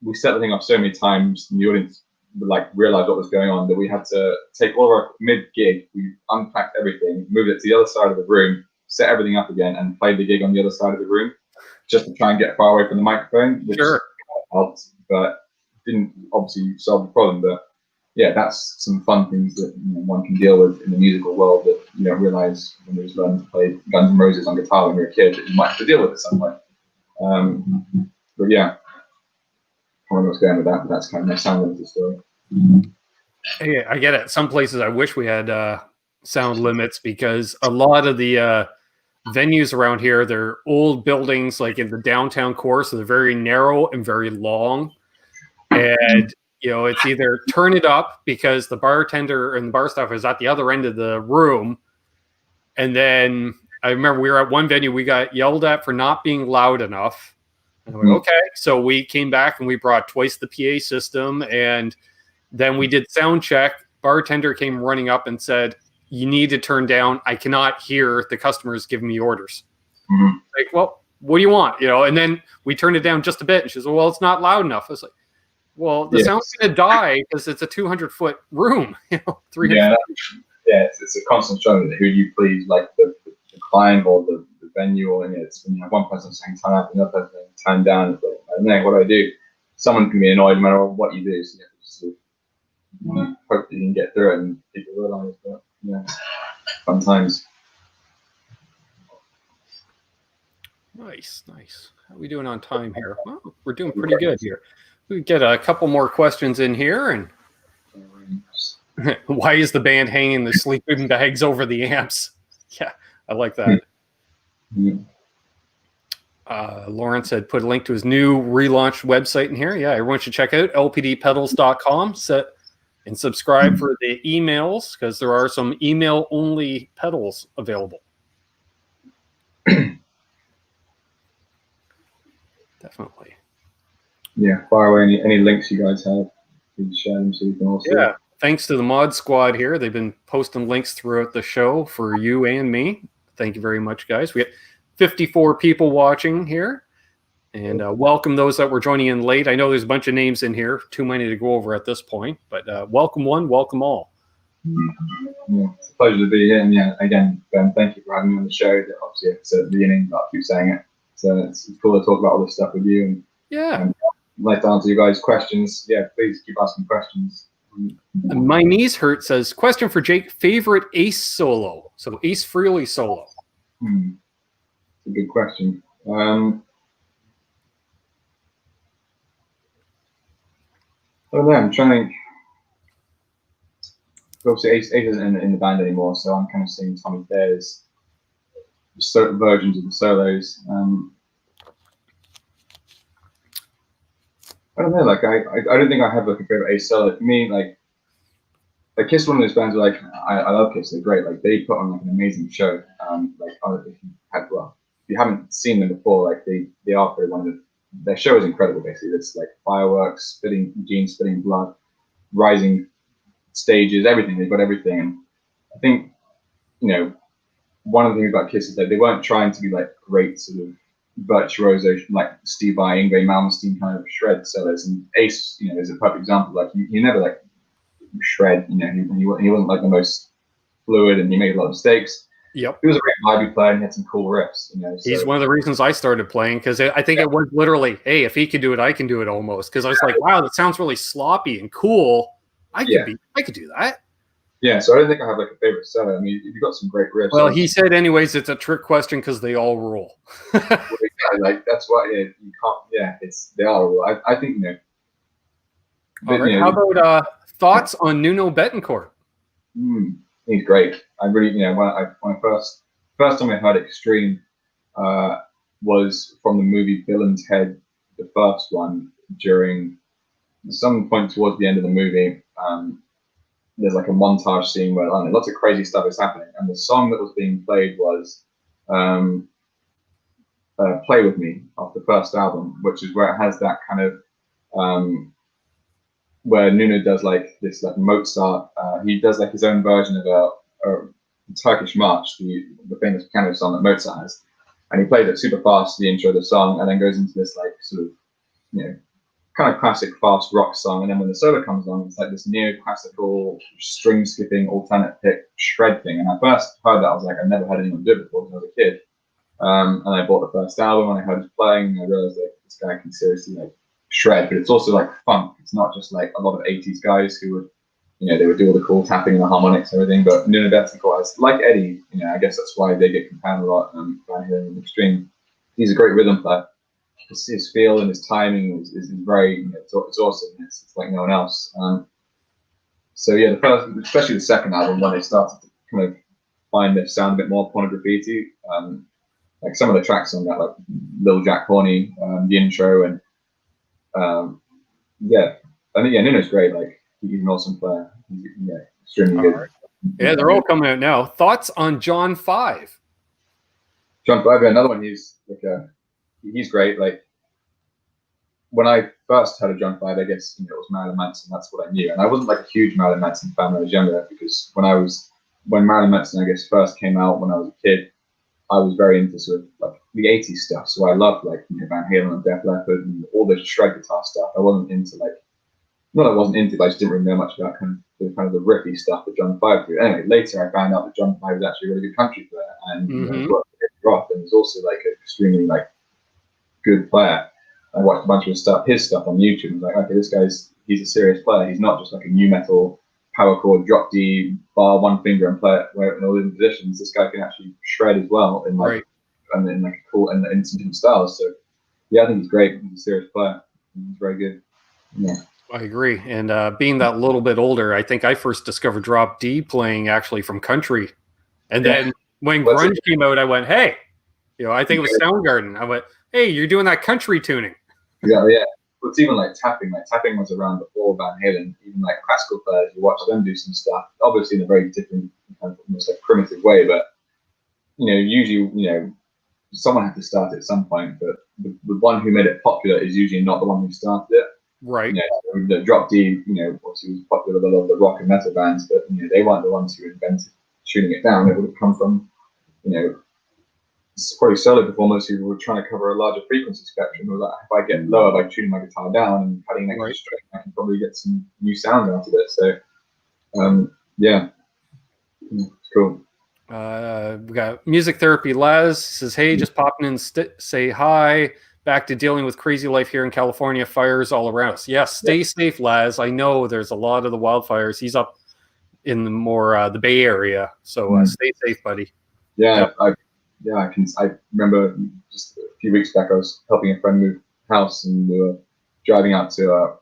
we set the thing off so many times and the audience would like realize what was going on that we had to take all of our mid-gig, we unpacked everything, moved it to the other side of the room, set everything up again, and played the gig on the other side of the room just to try and get far away from the microphone, which helped, but didn't obviously solve the problem. But yeah, that's some fun things that one can deal with in the musical world that you don't realize when you just learn to play Guns N' Roses on guitar when you're a kid, that you might have to deal with it some way. But yeah, I don't know what's going with that, but that's kind of my sound limiter story. Hey, I get it. Some places I wish we had sound limits because a lot of the venues around here, they're old buildings like in the downtown core, so they're very narrow and very long. And it's either turn it up because the bartender and the bar staff is at the other end of the room. And then I remember we were at one venue, we got yelled at for not being loud enough. And I went, okay. So we came back and we brought twice the PA system. And then we did sound check. Bartender came running up and said, you need to turn down. I cannot hear the customers giving me orders. Like, well, what do you want? And then we turned it down just a bit. And she said, well, it's not loud enough. I was like, well, the sound's going to die because it's a 200-foot room. 300. Yeah, it's a constant struggle. Who do you please, like the client or the venue, or it's when you have one person saying turn up, another person saying turn down. It's like, I don't know, what do I do? Someone can be annoyed no matter what you do. So you have to just hope that you can get through it and people realize that. Yeah, fun times. Nice. How are we doing on time here? Well, we're doing pretty good here. We get a couple more questions in here. And why is the band hanging the sleeping bags over the amps? Yeah, I like that. Lawrence had put a link to his new relaunched website in here. Yeah, everyone should check out lpdpedals.com. Set and subscribe for the emails because there are some email-only pedals available. Definitely. Yeah, fire away any links you guys have. Please share them so you can also. Yeah, thanks to the mod squad here. They've been posting links throughout the show for you and me. Thank you very much, guys. We got 54 people watching here. And welcome those that were joining in late. I know there's a bunch of names in here, too many to go over at this point. But welcome one, welcome all. Yeah, it's a pleasure to be here. And yeah, again, Ben, thank you for having me on the show. Obviously, I said at the beginning, but I'll keep saying it. So it's cool to talk about all this stuff with you. And I'd like to answer you guys' questions. Yeah, please keep asking questions. My knees hurt says, question for Jake, favorite Ace solo? So Ace Frehley solo. It's a good question. I don't know, I'm trying to think. Obviously, Ace isn't in the band anymore, so I'm kind of seeing Tommy Thair's versions of the solos. I don't know, like I don't think I have like a favorite Ace solo. For me, like Kiss, one of those bands where like I love Kiss, they're great. Like they put on like an amazing show. If you haven't seen them before, like they are probably one of their show is incredible. Basically, it's like fireworks, jeans spitting blood, rising stages, everything. They've got everything. And I think one of the things about Kiss is that they weren't trying to be like great sort of virtuoso like Steve Vai, Yngwie Malmsteen kind of shred sellers. And Ace, is a perfect example. Like you never like shred. You know, he wasn't like the most fluid, and he made a lot of mistakes. Yep. He was a great vibey player, and he had some cool riffs. You know, so. He's one of the reasons I started playing, because I think it was literally, hey, if he can do it, I can do it almost. Because I was like, wow, that sounds really sloppy and cool. I could do that. Yeah, so I don't think I have like a favorite seller. I mean, you've got some great riffs. Well, he said, anyways, it's a trick question because they all rule. Like that's why you can't. Yeah, they all rule. I think you know. All right. How about thoughts on Nuno Betancourt? He's great. I really, you know, when I first time I heard Extreme was from the movie Bill and Ted, the first one, during some point towards the end of the movie. There's like a montage scene where lots of crazy stuff is happening, and the song that was being played was "Play with Me" off the first album, which is where it has that kind of where Nuno does like this like Mozart. He does like his own version of a Turkish march, the famous piano song that Mozart has, and he plays it super fast, the intro of the song, and then goes into this like sort of, you know, kind of classic fast rock song, and then when the solo comes on, it's like this neoclassical string skipping alternate pick shred thing. And I first heard that, I was like, I've never heard anyone do it before when I was a kid. And I bought the first album, and I heard his playing, and I realized like this guy can seriously like shred, but it's also like funk. It's not just like a lot of 80s guys who would, you know, they would do all the cool tapping and the harmonics and everything. But Nuno Betancourt, like Eddie, you know, I guess that's why they get compared a lot down here in the Extreme. He's a great rhythm player. His feel and his timing is very, you know, it's awesome. It's like no one else. So yeah, especially the second album, when they started to kind of find their sound a bit more pornography, like some of the tracks on that, like Lil Jack Horny, the intro, and yeah, I think Nuno's great. Like he's an awesome player. He's, extremely good. Right. Yeah, they're all coming out now. Thoughts on John 5? John 5, another one. He's great. Like when I first heard of John 5, I guess it was Marilyn Manson. That's what I knew, and I wasn't like a huge Marilyn Manson fan when I was younger, because when Marilyn Manson, I guess, first came out when I was a kid, I was very into sort of like the 80s stuff. So I loved like Van Halen and Def Leppard and all the shred guitar stuff. I wasn't into like, not that I wasn't into, but I just didn't really know much about kind of the riffy stuff that John 5 do. Anyway, later I found out that John 5 was actually a really good country player, and David Roth, and was also like an extremely like good player. I watched a bunch of his stuff on YouTube, and was like, okay, he's a serious player. He's not just like a new metal power chord, drop D, bar one finger and play it in all different positions. This guy can actually shred as well in like and in like a cool and in some different styles. So yeah, I think he's great. He's a serious player. He's very good. Yeah. I agree. And being that little bit older, I think I first discovered drop D playing actually from country. And then when grunge came out, I went, hey, I think it was Soundgarden. I went, hey, you're doing that country tuning. Yeah. Well, it's even like tapping. Like tapping was around before Van Halen. Even like classical players, you watch them do some stuff, obviously in a very different, kind of almost like primitive way. But usually, someone had to start it at some point. But the one who made it popular is usually not the one who started it. Right. The drop D, obviously was popular with a lot of the rock and metal bands, but they weren't the ones who invented tuning it down. It would have come from, probably solo performers who were trying to cover a larger frequency spectrum. Like, if I get lower by tuning my guitar down and cutting an extra string, I can probably get some new sound out of it. So, it's cool. We got Music Therapy Laz says, hey, just popping in, say hi. Back to dealing with crazy life here in California. Fires all around us. Yes, stay safe, Laz. I know there's a lot of the wildfires. He's up in the more the Bay Area, so stay safe, buddy. Yeah, yep. I remember just a few weeks back, I was helping a friend move house, and we were driving out to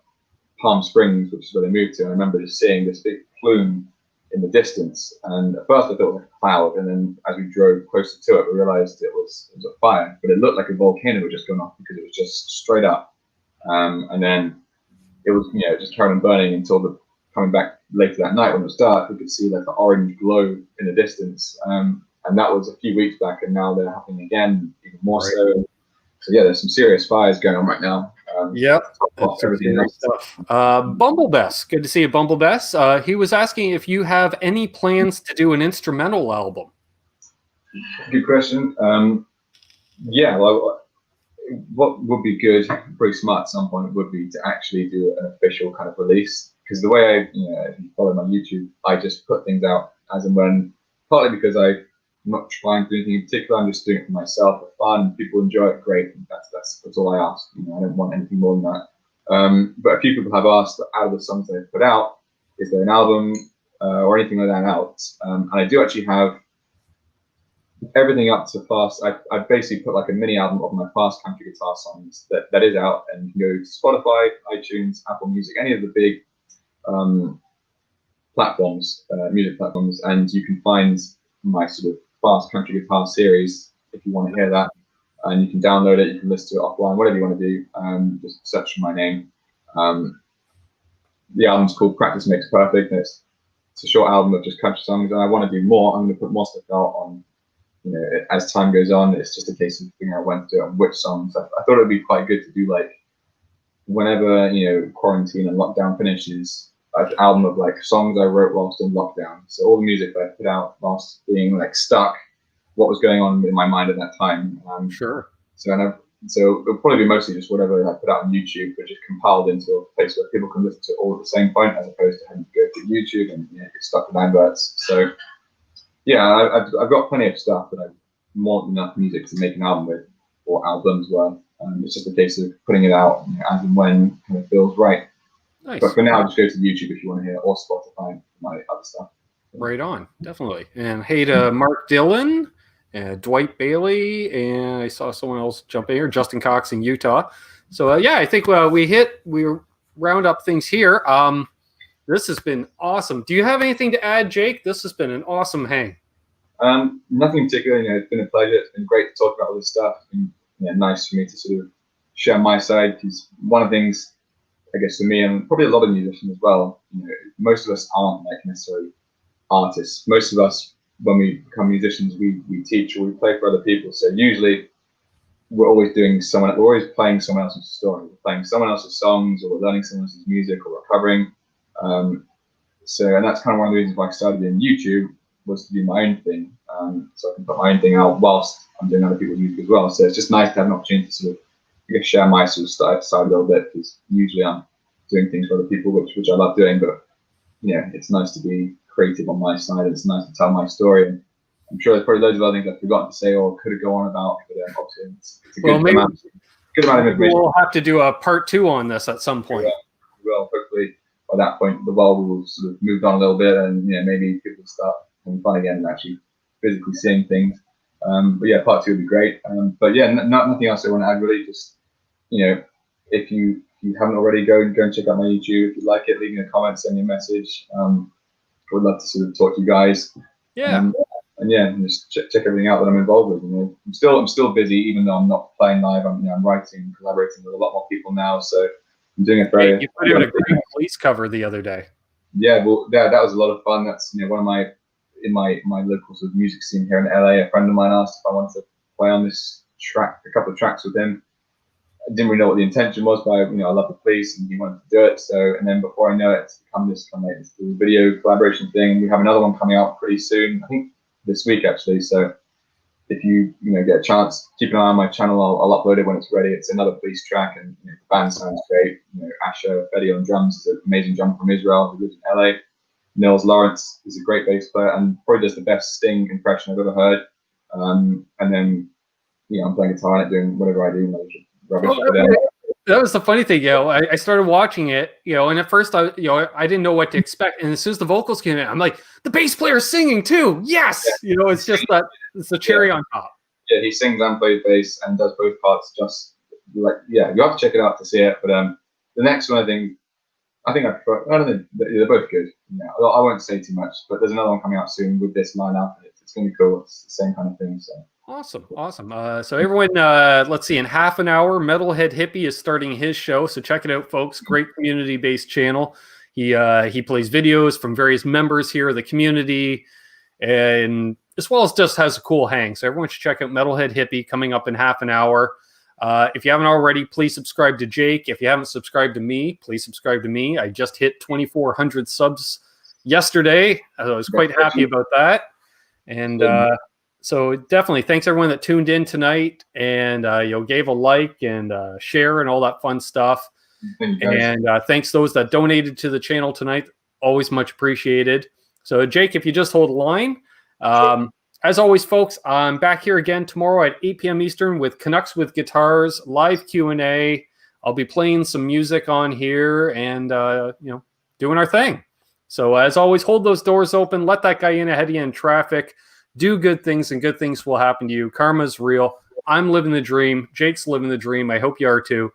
Palm Springs, which is where they moved to. And I remember just seeing this big plume in the distance, and at first I thought it was like a cloud, and then as we drove closer to it, we realized it was a fire, but it looked like a volcano had just gone off because it was just straight up, and then it was just carried on burning until coming back later that night when it was dark, we could see like the orange glow in the distance, and that was a few weeks back, and now they're happening again, even more so. So yeah, there's some serious fires going on right now. Bumblebess, good to see you, Bumblebess. He was asking if you have any plans to do an instrumental album. Good question. Well, what would be good, pretty smart at some point, would be to actually do an official kind of release. because the way if you follow my YouTube, I just put things out as and when, partly because I'm not trying to do anything in particular. I'm just doing it for myself for fun. People enjoy it, great. That's all I ask. I don't want anything more than that. But a few people have asked, out of the songs they've put out, is there an album or anything like that out? And I do actually have everything up to fast. I basically put like a mini album of my fast country guitar songs that is out, and you can go to Spotify, iTunes, Apple Music, any of the big platforms, music platforms, and you can find my sort of fast country guitar series if you want to hear that, and you can download it, you can listen to it offline, whatever you want to do. Just search for my name. The album's called Practice Makes Perfect, and it's a short album of just country songs, and I want to do more. I'm going to put more stuff out on, as time goes on. It's just a case of figuring out when to do it and which songs. I thought it would be quite good to do, like, whenever quarantine and lockdown finishes, an album of like songs I wrote whilst in lockdown. So all the music that I put out whilst being like stuck, what was going on in my mind at that time. Sure. So it'll probably be mostly just whatever I put out on YouTube, but just compiled into a place where people can listen to it all at the same point, as opposed to having to go through YouTube and get stuck with adverts. So yeah, I've got plenty of stuff that I've more than enough music to make an album with, or albums with. It's just a case of putting it out as and when kind of feels right. Nice. But for now, just go to YouTube if you want to hear, or Spotify for my other stuff. Right on, definitely. And hey to Mark Dillon, Dwight Bailey, and I saw someone else jump in here, Justin Cox in Utah. So yeah, I think we round up things here. This has been awesome. Do you have anything to add, Jake? This has been an awesome hang. Nothing particular. It's been a pleasure. It's been great to talk about all this stuff. And nice for me to sort of share my side, because one of the things, I guess, for me, and probably a lot of musicians as well, most of us aren't like necessarily artists. Most of us, when we become musicians, we teach or we play for other people. So usually we're always playing someone else's story. We're playing someone else's songs, or we're learning someone else's music, or we're covering. And that's kind of one of the reasons why I started in YouTube, was to do my own thing. So I can put my own thing out whilst I'm doing other people's music as well. So it's just nice to have an opportunity to sort of, I guess, share my sort of side a little bit, because usually I'm doing things for other people, which I love doing, but it's nice to be creative on my side. It's nice to tell my story, and I'm sure there's probably loads of other things I've forgotten to say or could have gone on about, but obviously it's a good amount of information. We'll have to do a part 2 on this at some point. We will. Hopefully by that point the world will sort of moved on a little bit, and maybe people start having fun again and actually physically seeing things. But yeah, part 2 would be great. But yeah, nothing else I want to add really. Just if you haven't already, go and check out my YouTube. If you like it, leave me a comment, send me a message. Would love to sort of talk to you guys. Yeah. And just check everything out that I'm involved with. I'm still busy, even though I'm not playing live. I'm writing, collaborating with a lot more people now. So I'm doing it very. You put out a great police cover the other day. Yeah, well, that was a lot of fun. That's one of my local sort of music scene here in LA. A friend of mine asked if I wanted to play on this track, a couple of tracks with him. I didn't really know what the intention was, but I love the police, and he wanted to do it. So, and then before I know it, it's become this kind of video collaboration thing. We have another one coming out pretty soon, I think this week actually. So if you get a chance, keep an eye on my channel. I'll upload it when it's ready. It's another police track, and the band sounds great. Asher Fedi on drums is an amazing drummer from Israel who lives in LA. Nils Lawrence is a great bass player and probably does the best Sting impression I've ever heard. And then I'm playing guitar and doing whatever I do. Rubbish. That was the funny thing, I started watching it, and at first I didn't know what to expect, and as soon as the vocals came in, I'm like, the bass player's singing too. Yes, it's just that it's the cherry on top. Yeah, he sings and plays bass and does both parts. Just like you have to check it out to see it. But the next one, I think I don't know, they're both good. I won't say too much, but there's another one coming out soon with this lineup. It's going to be cool. It's the same kind of thing. So. Awesome. So everyone, let's see, in half an hour, Metalhead Hippie is starting his show. So check it out, folks. Great community-based channel. He plays videos from various members here of the community, and as well as just has a cool hang. So everyone should check out Metalhead Hippie coming up in half an hour. If you haven't already, please subscribe to Jake. If you haven't subscribed to me, please subscribe to me. I just hit 2,400 subs yesterday. I was quite happy about that. And so definitely thanks everyone that tuned in tonight and gave a like and share and all that fun stuff. Thank you, guys. And thanks those that donated to the channel tonight. Always much appreciated. So, Jake, if you just hold the line. As always, folks, I'm back here again tomorrow at 8 p.m. Eastern with Canucks with Guitars, live Q&A. I'll be playing some music on here and, doing our thing. So, as always, hold those doors open. Let that guy in ahead of you in traffic. Do good things, and good things will happen to you. Karma's real. I'm living the dream. Jake's living the dream. I hope you are too.